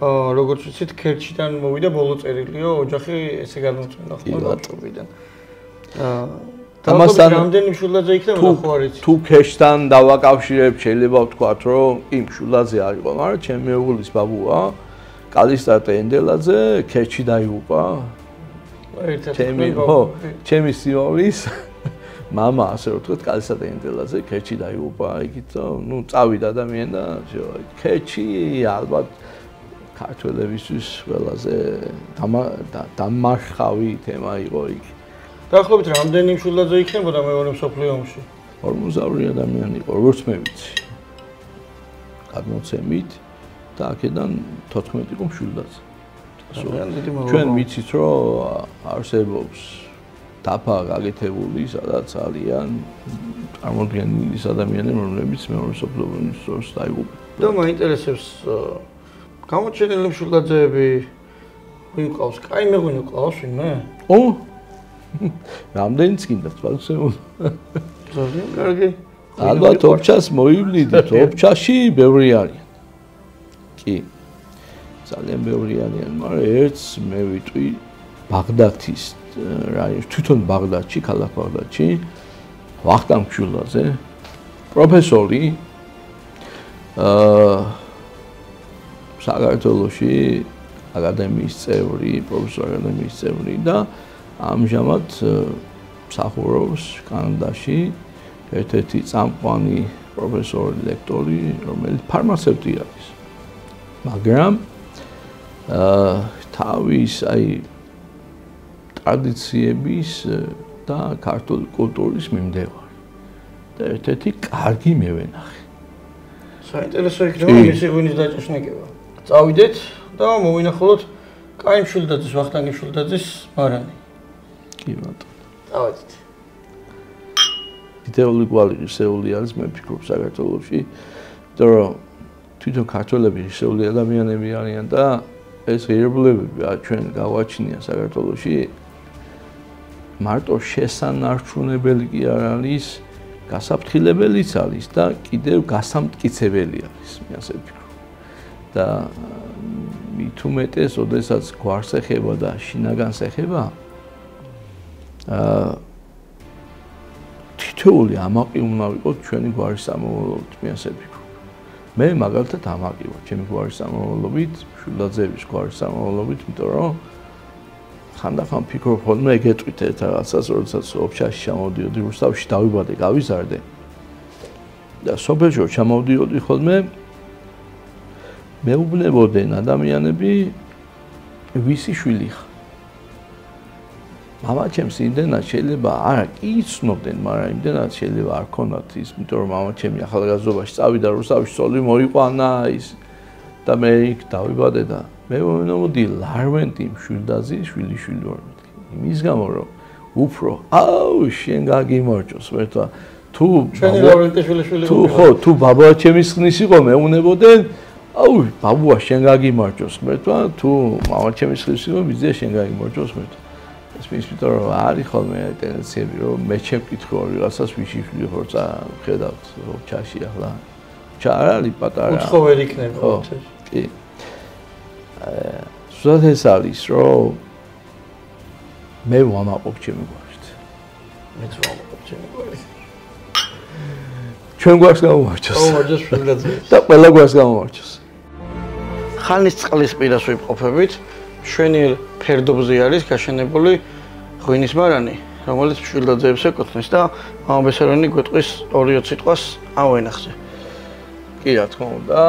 Speaker 1: როგორც ვიცით ქერჩიდან მოვიდა ბოლო წერილიო ოჯახი ესე გადმოწმენდა ხმობიდან. ამასთან რამდენი მშვილდაძე იქნება ხო არ იცი?
Speaker 4: თუ ქერჩთან დავაკავშირებ შეიძლება ვთქვათ რომ კი მშვილდაძე არ იყო, მაგრამ ჩემი მეუღლის ბაბუა კალისტატე ენდელაძე ქერჩი დაიღუპა. ჩემი სიმოვლის მამა ასე რომ ვთქვათ კალისტატე ენდელაძე ქერჩი დაიღუპა იქით ნუ წავიდა ადამიანი და ქერჩი ალბათ ქართველებისთვის ყველაზე დამარხავი თემა იყო იქ.
Speaker 1: დაახლოებით რამდენი მშვილდაძე იქნებოდა მეორე მსოფლიო ომში?
Speaker 4: 40 ადამიანი იყო, როგორც მე ვიცი. გადმოცემით და აქედან 14 იყო მშვილდაძე. ჩვენ ვიცით რომ არსებობს დაფა გაკეთებული, სადაც ძალიან წარმოდგენილი ადამიანები, რომლებიც მეორე მსოფლიო ომის დროს დაიღუპნენ.
Speaker 1: და მაინტერესებს გამოჩენილი მშვილდაძეები ვინ ყავს? კაი მეღვინე ყავს ვინმე?
Speaker 4: ო? რამდენიც გინდა თვალსემო?
Speaker 1: ძალიან კარგი.
Speaker 4: ალბათ ობჩას მოივლიდით, ობჩაში ბევრი არიან. კი. ძალიან ბევრი არიან, მაგრამ ერთს მე ვიტყვი ბაღდათის რაიონში, თვითონ ბაღდათში, ქალაქ ბაღდათში, ვახტანგ მშვილდაძე, პროფესორი საქართველოში აკადემიის წევრი, პროფესორი აკადემიის წევრი და ამჟამად მსახურობს კანადაში ერთ-ერთი წამყვანი პროფესორი, ლექტორი, რომელიც ფარმაცევტი არის. მაგრამ თავის ტრადიციების და ქართული კულტურის მიმდევარი და ერთ-ერთი კარგი მევენახე.
Speaker 1: საინტერესო იქნება მისი ღვინის დაჭეშნიკება. წავიდეთ და მოვინახულოთ კაი მშვილდაძის, ვახტანგი მშვილდაძის მარანი.
Speaker 4: კი ბატონო.
Speaker 1: წავედით.
Speaker 4: დიდეული კვალი ღირსეული არის მე ვფიქრობ საქართველოში, იმიტომ რომ თვითონ ქართველები ღირსეული ადამიანები არიან და ეს ღირებულებები ჩვენ გავაჩინია საქართველოში მარტო შესანარჩუნებელი კი არ არის, გასაფრთხილებელიც არის და კიდევ გასამტკიცებელი არის, მე ასე ვფიქრობ. და მით უმეტეს, ოდესაც გვარს ეხება და შინაგანს ეხება, თითოეული ამაყი უნდა ვიყოთ ჩვენი გვარის სამომავლობით, მე ასე ვფიქრობ. მე მაგალითად ამაყი ვარ, ჩემი გვარის სამომავლობით, მშვილდაძეების გვარის სამომავლობით, იმიტომ რომ ხანდახან ვფიქრობ ხოლმე ეგეთვით ერთ რაღაცას, როდესაც ოფშაში ჩამოვდიოდი, რუსთავში დავიბადე, გავიზარდე. და სოფელში ჩამოვდიოდი ხოლმე მეუბნებოდნენ ადამიანები ვისი შვილი ხარ. მამაჩემს იმდენად შეიძლება არა კი იცნობდნენ, მაგრამ იმდენად შეიძლება არ ქონდათ ის, იმიტომ რომ მამაჩემი ახალგაზრდობაში წავიდა რუსთავში, ცოლი მოიყვანა ის და მე იქ დავიბადე და მე მომდი ლარვენტი მშვილდაძის შვილი ვარ მეთქი. იმის გამო რომ უფრო აუ შენ გაგიმორჭოს ვერთა თუ
Speaker 1: ჩვენი ლარვენტიშვილი
Speaker 4: თუ ბაბაჩემის ხნის იყო მეუნებოდნენ აუ ბაბუა შენ გაგიმორჭოს ვერთა თუ მამაჩემის ხნის იყო ვიზე შენ გაგიმორჭოს ვერთა იმიტომ რომ არის ხოლმე ტენდენციები რომ მე ჩემკითხო ვიღაცას ვიშიფლი ხორცა ხედავთ რომ ჩაში ახლა ჩარ არის პატარა
Speaker 1: უცხო ვერ იქნება
Speaker 4: ხო კი სულად ეს არის რომ მე ვამაყობ ჩემი გვარით
Speaker 1: მეც ვამაყობ ჩემი გვარით
Speaker 4: ჩვენ გვარს გამომარჩოს
Speaker 1: გამომარჩოს შვილდაძე
Speaker 4: და ყველა გვარს გამომარჩოს
Speaker 1: ხანის წყლის პირას ვიმყოფებით შვენიერ ფერდობზე არის გაშენებული ღვინის მარანი, რომელიც შვილდაძეებს ეკუთვნის და მამა ბესარიანი გვეტყვის 2-20 სიტყვას ამ ვენახზე.
Speaker 4: კი, რა თქმა უნდა.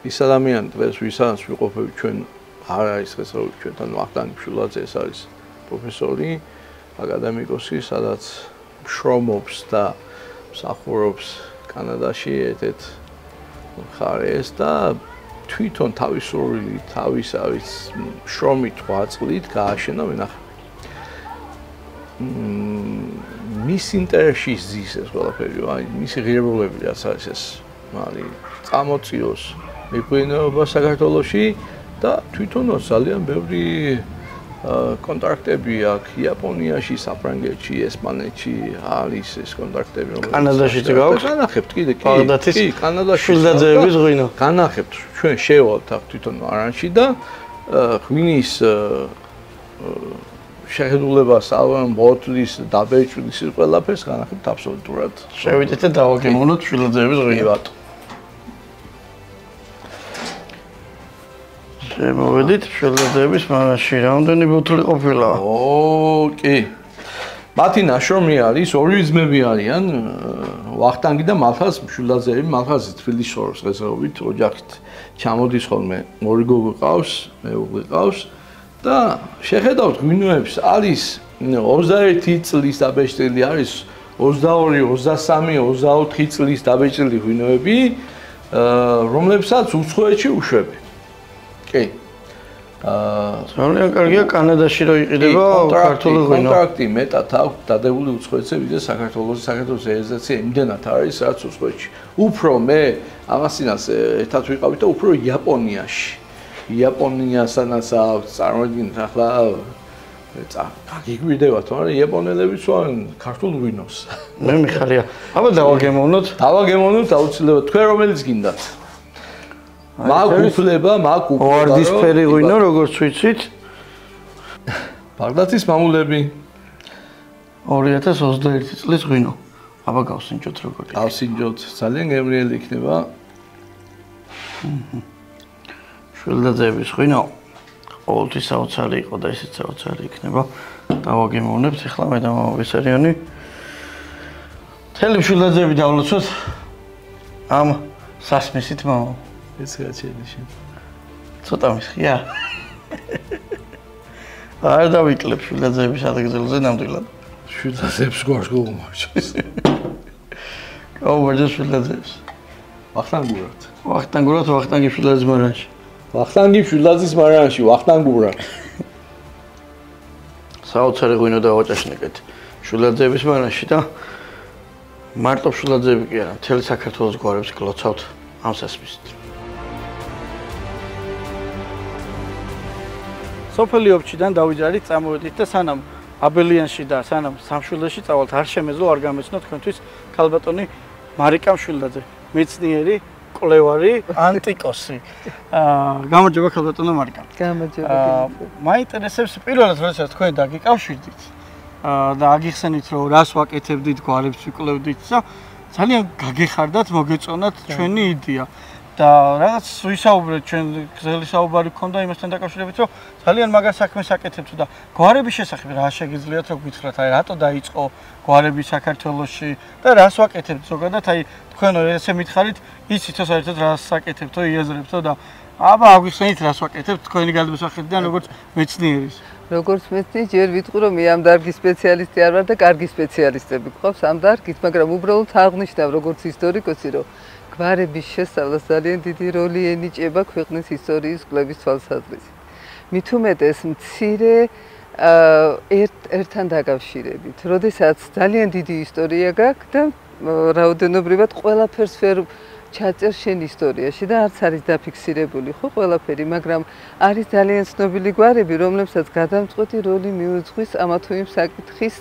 Speaker 4: ის ადამიანი დღეს ვისაც ვიყოფებით ჩვენ არ არის დღესდღეობით ჩვენთან ვახტანგი შვილდაძე ეს არის პროფესორი, აკადემიკოსი, სადაც მშრომობს და მსახურობს კანადაში ერთ-ერთ მხარეს და თვითონ თავისუფლად თავისავის შრომით ღვაწლით გააშენა ვენახები. მის ინტერესში ზის ეს ყველაფერი, აი მისი ღირებულები რაც არის ეს, არის წამოწიოს მეღვინეობა საქართველოში და თვითონაც ძალიან ბევრი კონტრაქტები აქვს იაპონიაში, საფრანგეთში, ესპანეთში არის ეს კონტრაქტები რომელიც
Speaker 1: კანადაშიც გაქვს?
Speaker 4: განახებთ კიდე კი, კანადაში
Speaker 1: შვილდაძეების ღვინო.
Speaker 4: განახებთ ჩვენ შევალთ აქ თვითონ მარანში და ღვინის შეხედულებას ავან ბოთლის დაბეჭდის ყველაფერს განახებთ აბსოლუტურად.
Speaker 1: შევიდეთ და დავაგემოვნოთ შვილდაძეების ღვინო.
Speaker 4: ბატონო.
Speaker 1: შემოვედით შვილდაძეების მარანში. რამდენი ბოთლი ყოფილა?
Speaker 4: კი. მათი ნაშრომი არის, ორი ძმები არიან, ვახტანგი და მალხაზ შვილდაძეები, მალხაზი თბილისში ცხოვრობს დღესდღეობით, ოჯახით ჩამოდის ხოლმე, ორი გოგო ყავს, მეუღლე ყავს და შეხედავთ ღვინოებს, არის 21 წლის დაბეჭდილი, არის 22, 23, 24 წლის დაბეჭდილი ღვინოები, რომლებსაც უცხოეთში უშვებენ. კი.
Speaker 1: ძალიან კარგია კანადაში რო იყიდება ქართული ღვინო.
Speaker 4: კონტრაქტი მეტად აქვს დადებული უცხოეთზე, ვიდრე საქართველოს რეზიდენცია იმდენად არის, რაც უცხოეთში. უფრო მე ამასინას ერთად ვიყავით და უფრო იაპონიაში. იაპონიასანაც აქვს წარმოიდგინეთ ახლა გაგიგვირდებათ, მაგრამ იაპონელები ცვან ქართულ ღვინოს.
Speaker 1: მე მიხარია. აბა დავაგემოვნოთ.
Speaker 4: დავაგემოვნოთ აუცილებლად თქვენ რომელიც გინდათ. მაგ უფლება, მაგ უფლება.
Speaker 1: ვარდისფერი ღვინო, როგორც ვიცით.
Speaker 4: ბაღდათის მამულები
Speaker 1: 2021 წლის ღვინო. აბა გავსინჯოთ როგორ.
Speaker 4: გავსინჯოთ, ძალიან გემრიელი იქნება.
Speaker 1: შვილდაძეების ღვინო ყოველთვის საოცარი იყო და ისიც საოცარი იქნება. დავაგემოვნებთ ახლა მე და მამა ბესარიანი. თელი შვილდაძეები დავლოცოთ ამ სასმისით მამა.
Speaker 4: ეს გაჩენილი შენ.
Speaker 1: ცოტა მისხია. არ დავიკლებ შვილდაძეების ადგილზე ნამდვილად.
Speaker 4: შვილდაძეებს გვარს გულმარჩოს.
Speaker 1: გავუმარჯოს შვილდაძეებს.
Speaker 4: ვახტანგურად.
Speaker 1: ვახტანგურად ვახტანგი შვილდაძის მარანში.
Speaker 4: ვახტანგი შვილდაძის მარანში, ვახტანგურად.
Speaker 1: საოცარი ღვინო დავაჭაშნეკეთ შვილდაძეების მარანში და მარტო შვილდაძეები კი არა, მთელი საქართველოს გვარებს გლოცავთ ამ სასმისით. სოფელი ოფჩიდან დავიჯარით, წამოვედით და სანამ აბელიანში და სანამ სამშვილდეში წავალთ, არ შემეძლო არ გამეცნო თქვენთვის ქალბატონი მარიკა შვილდაძე, მეცნიერი, კვლევარი, ანტიკოსი. გამარჯობა ქალბატონო მარიკა.
Speaker 5: გამარჯობა.
Speaker 1: მაინტერესებს პირველად როდესაც თქვენ დაგიკავშირდით და აგიხსენით რომ რას ვაკეთებდით, გვარებს ვიკვლევდით და ძალიან გაგეხარდათ, მოგეწონათ ჩვენი იდეა. და რაღაც ვისაუბრეთ ჩვენ გზელი საუბარი გქონდა იმასთან დაკავშირებით რომ ძალიან მაგარ საქმეს აკეთებთ და გვარების შესახებ რა შეგიძლიათ რომ გითხრათ აი რატო დაიწყო გვარები საქართველოში და რას ვაკეთებთ ზოგადად აი თქვენ ესე მითხარით იცით რომ საერთოდ რას აკეთებთო იაზრებთო და აბა აგვიხსენით რას ვაკეთებთ თქვენი გადმოსახედიდან როგორც მეცნიერის
Speaker 5: როგორც მეცნიერი ჯერ ვიტყვი რომ მე ამ დარგის სპეციალისტი არ ვარ და კარგი სპეციალისტები გყავს ამ დარგით მაგრამ უბრალოდ აღნიშნავ როგორც ისტორიკოსი რომ გვარების შესწავლას ძალიან დიდი როლი ენიჭება ქვეყნის ისტორიის კვლევის თვალსაზრისით. მით უმეტეს მცირე ერთთან დაკავშირებით. როდესაც ძალიან დიდი ისტორია გაქვს და რაოდენობრივად ყველაფერს ვერ ჩაწერ შენ ისტორიაში და არც არის დაფიქსირებული ხო ყველაფერი, მაგრამ არის ძალიან ცნობილი გვარები, რომლებსაც გადამწყვეტი როლი მიუძღვის ამა თუ იმ საკითხის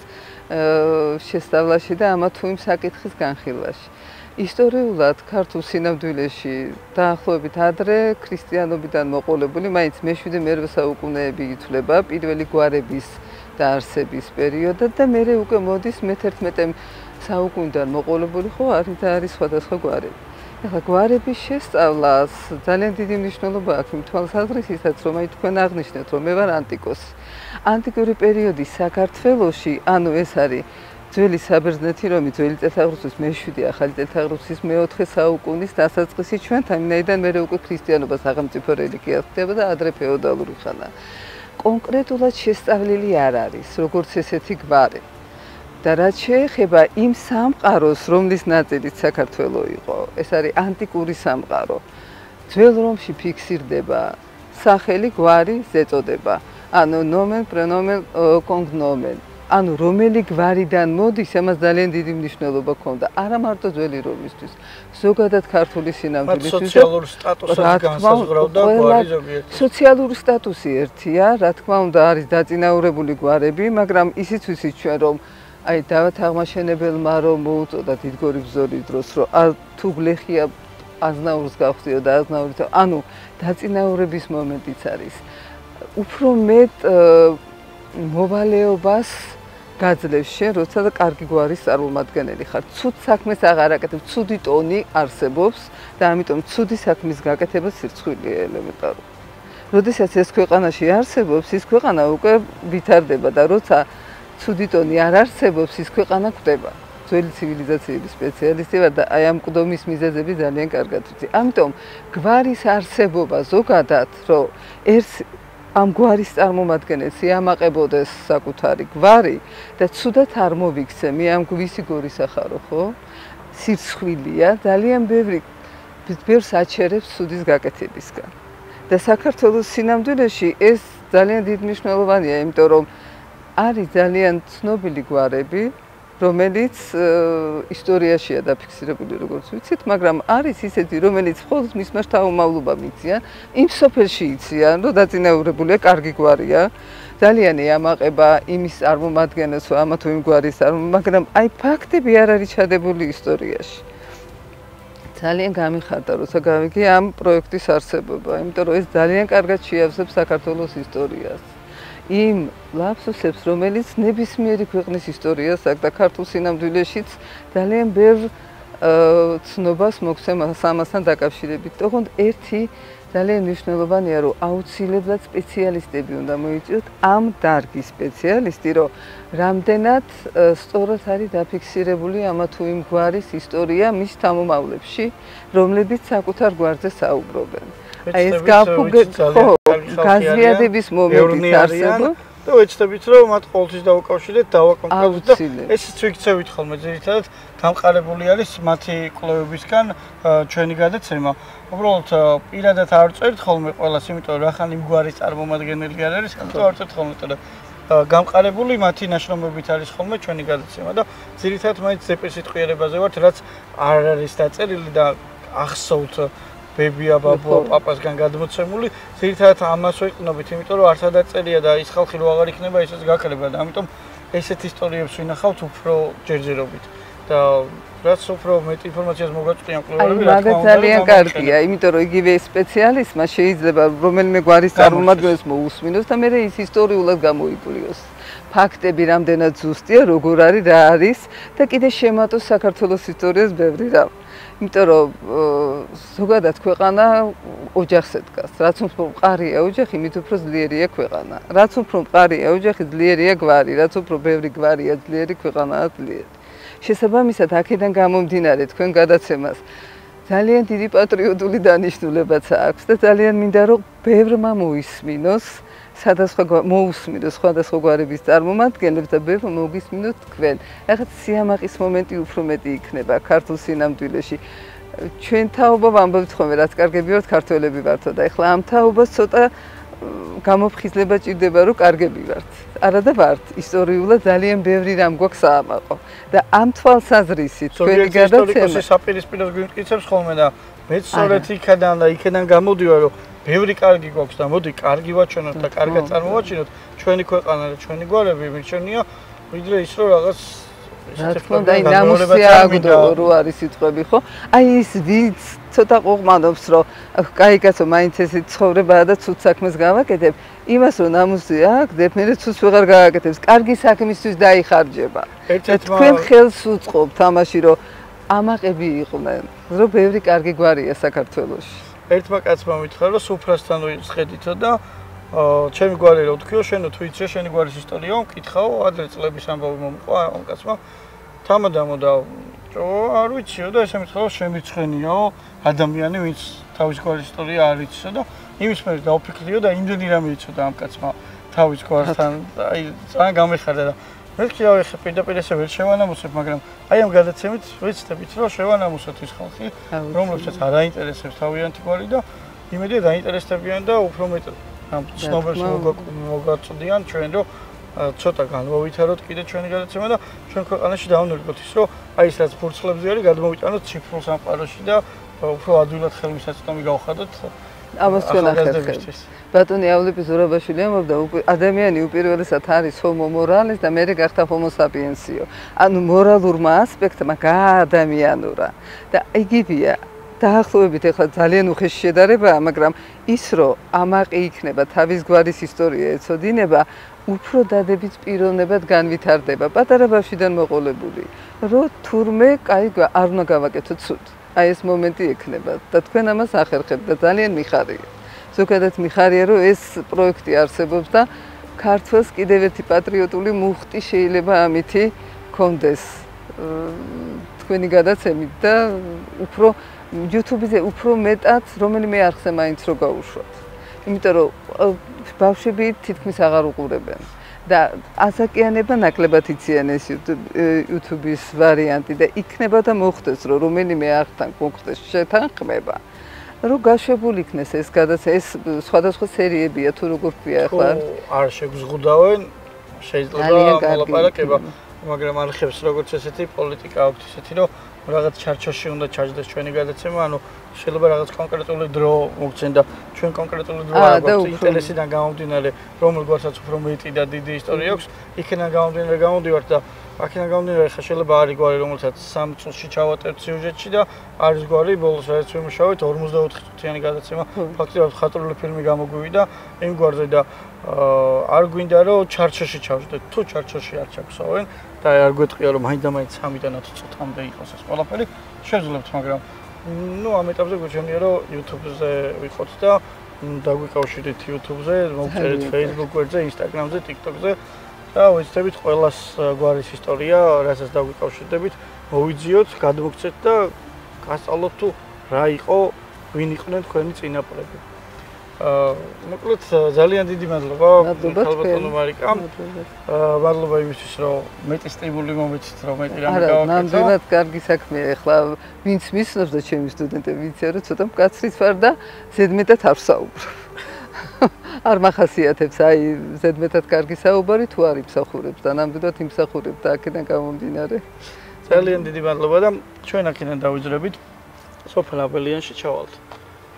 Speaker 5: შესწავლაში და ამა თუ იმ საკითხის განხილვაში. ისტორიულად ქართულ სინამდვილეში დაახლოებით ადრე ქრისტიანობიდან მოყოლებული, მაინც მე-7-მე საუკუნეები ითვლება პირველი გვარების დაარსების პერიოდად და მერე უკვე მოდის მე-11 საუკუნიდან მოყოლებული ხო არის სხვადასხვა გვარები. ეხლა გვარების შესწავლას ძალიან დიდი მნიშვნელობა აქვს იმ თვალსაზრისითაც, რომ აი თქვენ აღნიშნეთ, რომ მე ვარ ანტიკოსი. ანტიკური პერიოდის საქართველოში, ანუ ეს არის ძველი საბერძნეთი, რომი ძველი წელთაღრიცხვის მე-7, ახალი წელთაღრიცხვის მე-4 საუკუნის დასაწყისი ჩვენთან, ვინაიდან მერე უკვე ქრისტიანობა სახელმწიფო რელიგია ხდება და ადრე ფეოდალური ხანა. კონკრეტულად შესწავლილი არ არის, როგორც ესეთი გვარი. და რაც შეეხება იმ სამყაროს, რომლის ნაწილიც საქართველო იყო, ეს არის ანტიკური სამყარო. ძველ რომში ფიქსირდება სახელი, გვარი, ზეწოდება. ანუ ნომენ, პრენომენ, კონგნომენ. ანუ რომელი გვარიდან მოდის, ამას ძალიან დიდი მნიშვნელობა ჰქონდა. არა მარტო ძველი რომისთვის, ზოგადად ქართული სინამდვილისთვის.
Speaker 1: სოციალური სტატუსის განსაზღვრავდა გვარი ზოგიერთი.
Speaker 5: სოციალური სტატუსი ერთია, რა თქმა უნდა, არის დაწინაურებული გვარები, მაგრამ ისიც ვიცით ჩვენ, რომ აი დავით აღმაშენებელმა რომ მოუწოდა დიდგორი ბრძოლის დროს, რომ თუ გლეხია აზნაურს გავხდიო და აზნაურით, ანუ დაწინაურების მომენტიც არის. უფრო მეტ მოვალეობას გაძლევს შენ, როცა და კარგი გვარის წარმომადგენელი ხარ. ცუდ საქმეს აღარ აკეთებ, ცუდი ტონი არსებობს და ამიტომ ცუდი საქმის გაკეთება სირცხვილია ელემენტარული. როდესაც ეს ქვეყანაში არსებობს, ის ქვეყანა უკვე ვითარდება და როცა ცუდი ტონი არ არსებობს, ის ქვეყანა კვდება. ძველი ცივილიზაციების სპეციალისტი ვარ და აი ამ კვდომის მიზეზები ძალიან კარგად ვიცი. ამიტომ გვარის არსებობა ზოგადად, რომ ამ გვარის წარმომადგენელს იამაყებოდეს საკუთარი გვარი და ცუდად არ მოვიქცე, მე ამ გვისი გორისახარო, ხო? სირცხვილია, ძალიან ბევრს აჩერებს ცუდის გაკეთებისგან. და საქართველოს სინამდვილეში ეს ძალიან დიდ მნიშვნელოვანია, იმიტომ რომ არის ძალიან ცნობილი გვარები, რომელიც ისტორიაშია დაფიქსირებული, როგორც ვიცით, მაგრამ არის ისეთი, რომელიც მხოლოდ მისმა შთამომავლობამ იციან, იმ სოფელში იციან, რომ დაწინაურებულია კარგი გვარია, ძალიან იამაყება იმის წარმომადგენელს, ამა თუ იმ გვარის მაგრამ აი ფაქტები არ არის ჩადებული ისტორიაში. ძალიან გამიხარდა, როცა გავიგე ამ პროექტის არსებობა, იმიტომ რომ ეს ძალიან კარგად შეავსებს საქართველოს ისტორიას. იმ ლაფსუსებს, რომელიც ნებისმიერი ქვეყნის ისტორიას აქვს და ქართულ სინამდვილეშიც ძალიან ბევრ ცნობას მოგცემს ამასთან დაკავშირებით. თუმცა ერთი ძალიან მნიშვნელოვანია, რომ აუცილებლად სპეციალისტები უნდა მოიწვიოთ, ამ დარგის სპეციალისტი, რომ რამდენად სწორად არის დაფიქსირებული ამა თუ იმ გვარის ისტორია მის თამომავლებში, რომლებიც საკუთარ გვარზე საუბრობენ. აი ეს გაზიადების მომენტიც არსებობს.
Speaker 1: და ვეცდებით, რომ მათ ყოველთვის დავუკავშირდეთ, დავაკონკრეტოთ და ესეც ვიქცევით ხოლმე, ძირითადად დამყარებული არის მათი კვლევებისგან ჩვენი გადაცემა. უბრალოდ პირადად არ წერთ ხოლმე ყველას, იმიტომ რომ ახალი იმ გვარის წარმომადგენელი არ არის, ამიტომ არ წერთ ხოლმე, და გამყარებული მათი ნაშრომებით არის ხოლმე ჩვენი გადაცემა და ძირითადად მაინც ზეპირ სიტყვიერებაზე ვართ, რაც არ არის დაწერილი და ახსოვთ ბებია ბაბუა პაპასგან გადმოცემული, ძირითადად ამას ვიყნობით, იმიტომ რომ არც დაწერია და ის ხალხი რო აღარ იქნება, ისიც გაქრება და ამიტომ ესეთ ისტორიებს ვინახავთ უფრო ჯერჯერობით და რაც უფრო მეტ ინფორმაციას მოგაწვიან კვლევარები, რა თქმა უნდა,
Speaker 5: ძალიან კარგია, იმიტომ რომ იგივე სპეციალისტმა შეიძლება რომელიმე გვარის წარმომადგენელს მოусმინოს და მე ის ისტორიულად გამოიკვლიოს. ფაქტები რამდენად ზუსტია, როგორ არის, რა არის და კიდე შემატოს საქართველოს ისტორიას ბევრი რამ. იმიტომ რომ ზოგადად ქვეყანა ოჯახს ედგას. რაც უფრო მყარია ოჯახი, მით უფრო ძლიერია ქვეყანა. რაც უფრო მყარია ოჯახი, ძლიერია გვარი, რაც უფრო ბევრი გვარია ძლიერი, ქვეყანაა ძლიერი. შესაბამისად, აქედან გამომდინარე თქვენ გადაცემას ძალიან დიდი პატრიოტული დანიშნულებაც აქვს და ძალიან მინდა რომ ბევრმა მოისმინოს სხვადასხვა გვარების წარმომადგენლებს და ბევრ მოგისმინოთ თქვენ. ახლა სიამაყის მომენტი უფრო მეტი იქნება ქართულ სინამდვილეში. ჩვენ თაობა ვამბობთ ხოლმე, რაც კარგები ვართ, ქართველები ვართო და ახლა ამ თაობას ცოტა გამოფხიზლება ჭირდება, რომ კარგები ვართ. არა და ვართ. ისტორიულად ძალიან ბევრი რამ გვაქვს საამაყო. და ამ თვალსაზრისით თქვენი გადაცემა
Speaker 1: ისტორიკოსი საპირისპიროს გვიმტკიცებს ხოლმე და მეც სწორედ იქიდან და იქიდან გამოდივარ, რომ ბევრი კარგი გვაქვს და მოდი კარგი ვაჩვენოთ და კარგად წარმოვაჩინოთ ჩვენი ქვეყანა და ჩვენი გვარები მირჩენია, ვიდრე ის რომ რაღაც
Speaker 5: რა თქმა უნდა, ნამუსი აგდო რო არის სიტყვები, ხო? აი ის ვინც ცოტა ყოყმადობს, რომ კაი კაცო, მაინც ეს ცხოვრებაა და ცუდ საქმეს გავაკეთებ, იმას რომ ნამუსი აგდებ, მე ცუდს ვეღარ გავაკეთებს, კარგი საქმისთვის დაიხარჯება. თქვენ ხელს უწყობთ ამაში, რომ ამაყები იყვნენ, რომ ბევრი კარგი გვარია საქართველოში.
Speaker 1: ერთმა კაცმა მითხრა, რომ სუფრასთან ვიწყედითო და ჩემი გვარი რო თქვიო, შენო თუ იცი შენი გვარის ისტორიაო, მკითხაო, ადრე წლების ამბავი მომყვა ამ კაცმა. თამადამო და არ ვიციო და ესე მითხრა, შემიცხენიაო ადამიანი, ვინც თავის გვარის ისტორია არ იცისო და იმის მერე დაუფიქრიო და იმდენი რამე იცოდა ამ კაცმა თავის გვართან, აი ძალიან გამეხარდა და მე კიდევ ახლა პირდაპირ ესე ვერ შევანამუსებ, მაგრამ აი ამ გადაცემით ვეცდებით, რომ შევანამუსოთ ის ხალხი, რომლებსაც არ აინტერესებს თავიანთი გვარი და იმედია დაინტერესდებიან და უფრო მეტად ამ ცნობებს მოგაწოდიან ჩვენ, რომ ცოტა განმოვითაროთ კიდე ჩვენი გადაცემა და ჩვენ ქვეყანაში დავნერგოთ ის, რომ აი ეს რაც ფურცლებზე არის, გადმოვიტანოთ ციფრულ სამყაროში და უფრო ადვილად ხელმისაწვდომი გავხადოთ
Speaker 5: ამას ჩვენ ახერხებთ. ბატონი ავლები ზურაბაშვილი ამბობდა, ადამიანი უპირველესად არის homo moralis და მერე გახდა homo sapiensio. ანუ მორალურმა ასპექტმა გაადამიანურა და იგივეა დაახლოებით ახლა ძალიან უხეში შედარებაა, მაგრამ ის რომ ამაყი იქნება თავის გვარის ისტორია ეცოდინება, უფრო დადებით პიროვნებად განვითარდება, პატარა ბავშვიდან მოყოლებული, რომ თურმე კაი არ უნდა გავაკეთოთ ცუდ. აი ეს მომენტი ექნება და თქვენ ამას ახერხებთ და ძალიან მიხარია. ზოგადად მიხარია, რომ ეს პროექტი არსებობს და ქართველს კიდევ ერთი პატრიოტული მუხტი შეიძლება ამითი კონდეს თქვენი გადაცემით და უფრო YouTube-ზე უფრო მეტად რომელიმე არხზე მაინც რო გაუშვათ. იმიტომ რომ ბავშვები თითქმის აღარ უყურებენ და ასაკიანება ნაკლებად იციან ეს YouTube-ის ვარიანტი და იქნება და მოხდეს რომ რომელიმე არხთან კონკრეტულად შეთანხმება. რომ გაშვებული იქნეს ეს გადაცემა, ეს სხვადასხვა სერიებია თუ როგორ ქვია ახლა.
Speaker 1: არ შეგზღუდავენ, შეიძლება მოლაპარაკება, მაგრამ არხებს როგორც ესეთი პოლიტიკა აქვს ესეთი, რომ რაღაც ჩარჩოში უნდა ჩაჯდეს ჩვენი გადაცემა, ანუ შეიძლება რაღაც კონკრეტული დრო მოგცენ და ჩვენ კონკრეტული დრო არ გვაქვს ინტერესიდან გამომდინარე, რომელ გვარსაც უფრო მეტი და დიდი ისტორია აქვს, იქიდან გამომდინარე გამოდივართ და აქედან გამომდინარე ხა შეიძლება არის გვარი, რომელსაც 3 წუთში ჩავატარებთ სიუჟეტში და არის გვარი, ბოლოს რაც ვიმუშავეთ 44 წუთიანი გადაცემა, ფაქტობრივად ხატრული ფილმი გამოგვივიდა იმ გვარზე და არ გვინდა რომ ჩარჩოში ჩავждეთ. თუ ჩარჩოში არ ჩაგსავენ და არ გვეტყვია რომ მაინდა-მაინც 3-დან 10 წუთამდე იყოს ეს ყველაფერი, შევძლებთ, მაგრამ ნუ ამ ეტაპზე გვეჩვენია რომ YouTube-ზე ვიყოთ და დაგვიკავშირდით YouTube-ზე, მოვწერეთ Facebook გვერდზე, Instagram-ზე, TikTok-ზე და ვეცდებით ყველას გვარის ისტორია, რასაც დაგვიკავშირდებით, მოვიძიოთ, გადმოგცეთ და გასწავლოთ თუ რა იყო, ვინ იყვნენ თქვენი წინაპრები. მოკლედ ძალიან დიდი მადლობა ქალბატონო მარიკამ. მადლობა იმისთვის, რომ მეტი სტიმული მომეცით, რომ მეტი რამე გავაკეთო. არა, ნამდვილად კარგი საქმეა. ეხლა ვინც მისნობს და ჩემი სტუდენტები ვიცია, რომ ცოტა მკაცრიც ვარ და ზედმეტად არ ვსაუბრობ. არ მახასიათებს აი ზედმეტად კარგი საუბარი თუ არ იმსახურებს და ნამდვილად იმსახურებს და აქედან გამომდინარე. ძალიან დიდი მადლობა და ჩვენ აქედან დავიძრებით სოფელ აბელიანში ჩავალთ.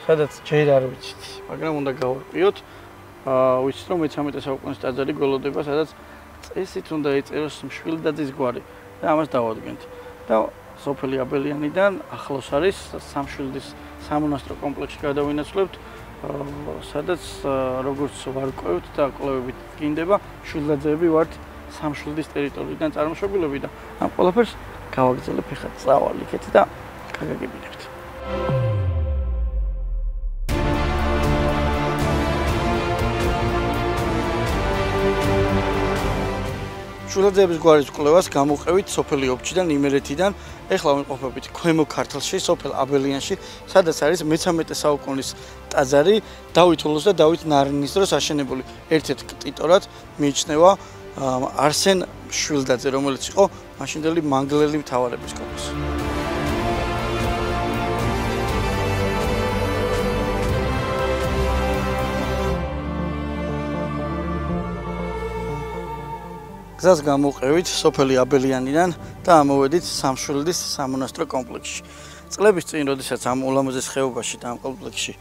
Speaker 1: სადაც ჯერ არ ვიცით, მაგრამ უნდა გავარკვიოთ. ვიცით რომ 13 საუკუნის ტაძარი გველოდება, სადაც წესით უნდა ეწეროს მშვილდაძის გვარი და ამას დავადგენთ. და სოფელი აბელიანიდან ახლოს არის სამშვილდის სამონასტრო კომპლექსში გადავინაცვლებთ, სადაც როგორც ვარკვევთ და კვლევებით გინდება, შვილდაძეები ვართ სამშვილდის ტერიტორიიდან წარმოშობილები და ამ ყველაფერს გავაგრძელებ ხა წავალ იქეთ და გაგაგებინებთ. შვილდაძეების გვარის კვლევას გამოვყევით სოფელი ოფჩიდან, იმერეთიდან. ეხლა ვიმყოფებით ქვემო ქართლში, სოფელ აბელიანში, სადაც არის 13 საუკუნის ტაძარი დავით ულუს და დავით ნარინის დროს აშენებული. ერთ-ერთ ქტიტორად მიიჩნევა არსენ შვილდაძე, რომელიც იყო მაშინდელი მანგლელი მთავარების კავშირის. გზას გამოვყევით სოფელი აბელიანიდან და ამოვედით სამშვილდის სამონასტრო კომპლექსში. წლების წინ, როდესაც ამ ულამაზეს ხეობაში და ამ კომპლექსში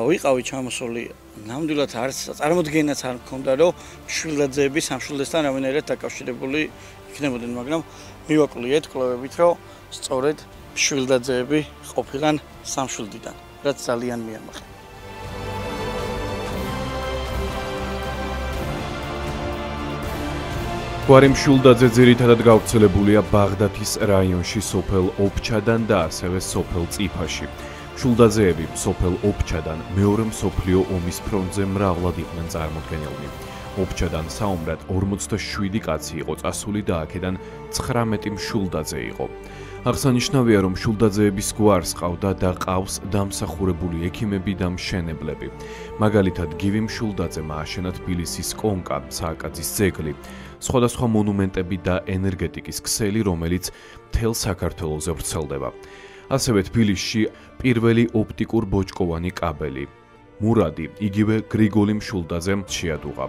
Speaker 1: ვიყავი ჩამოსული, ნამდვილად არც წარმოდგენაც არ მქონდა, რომ შვილდაძეები სამშვილდესთან რამენერად დაკავშირებული იქნებოდნენ, მაგრამ მივაკვლიეთ კვლევებით, რომ სწორედ შვილდაძეები ყოფილან სამშვილდიდან, რაც ძალიან მიამახა.
Speaker 6: გვარი მშვილდაძე ძირითადად გავრცელებულია ბაღდათის რაიონში სოფელ ობჩადან და ასევე სოფელ წიფაში. მშვილდაძეები სოფელ ობჩადან მეორე მსოფლიო ომის ფრონტზე მრავლად იყვნენ წარმოდგენილნი. ობჩადან საომრად 47 კაცი იყო წასული და აქედან 19 მშვილდაძე იყო. აღსანიშნავია, რომ მშვილდაძეების გვარს ყავდა და ყავს დამსახურებული ექიმები და მშენებლები. მაგალითად, გივი მშვილდაძემ ააშენა თბილისის კონკა, სააკაძის ძეგლი, სხვადასხვა მონუმენტები და ენერგეტიკის ქსელი, რომელიც მთელ საქართველოზე ვრცელდება. ასევე თბილისში პირველი ოპტიკურ ბოჭკოვანი კაბელი. მურადი, იგივე გრიგოლი მშვილდაძემ შეადუღა.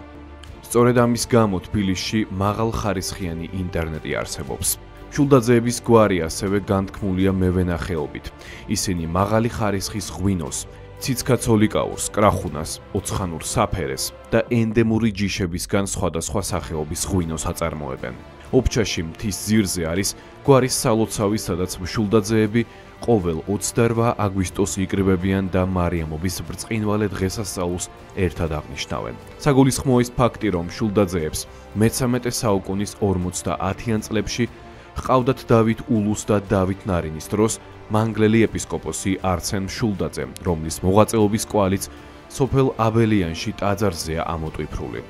Speaker 6: სწორედ ამის გამო თბილისში მაღალხარისხიანი ინტერნეტი არსებობს. მშვილდაძეების გვარი ასევე განთქმულია მევენახეობით. ისინი მაღალი ხარისხის ღვინოს, ციცქაცოლიკაურს, კრახუნას, ოცხანურ საფერეს და ენდემური ჯიშებისგან სხვადასხვა სახეობის ღვინოს აწარმოებენ. ობჩაში მთის ძირზე არის გვარის სალოცავი, სადაც მშვილდაძეები ყოველ 28 აგვისტოს იკრიბებიან და მარიამობის ბრწყინვალე დღესასწაულს ერთად აღნიშნავენ. საგულისხმოა ის ფაქტი, რომ მშვილდაძეებს მე-13 საუკუნის 50-იან წლებში ჰყავდათ დავით ულუს და დავით ნარინის დროს მანგლელი ეპისკოპოსი არცენ მშვილდაძე, რომლის მოღვაწეობის კვალიც სოფელ აბელიანში ტაძარზეა ამოტვიფრული.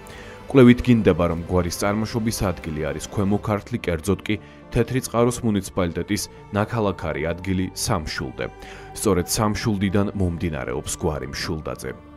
Speaker 6: კვლევით გინდება, რომ გვარის წარმოშობის ადგილი არის ქვემო ქართლი, კერძოდ კი თეთრი წყაროს მუნიციპალიტეტის ნაქალაქარი ადგილი სამშვილდე. სწორედ სამშვილდიდან მომდინარეობს გვარი მშვილდაძე.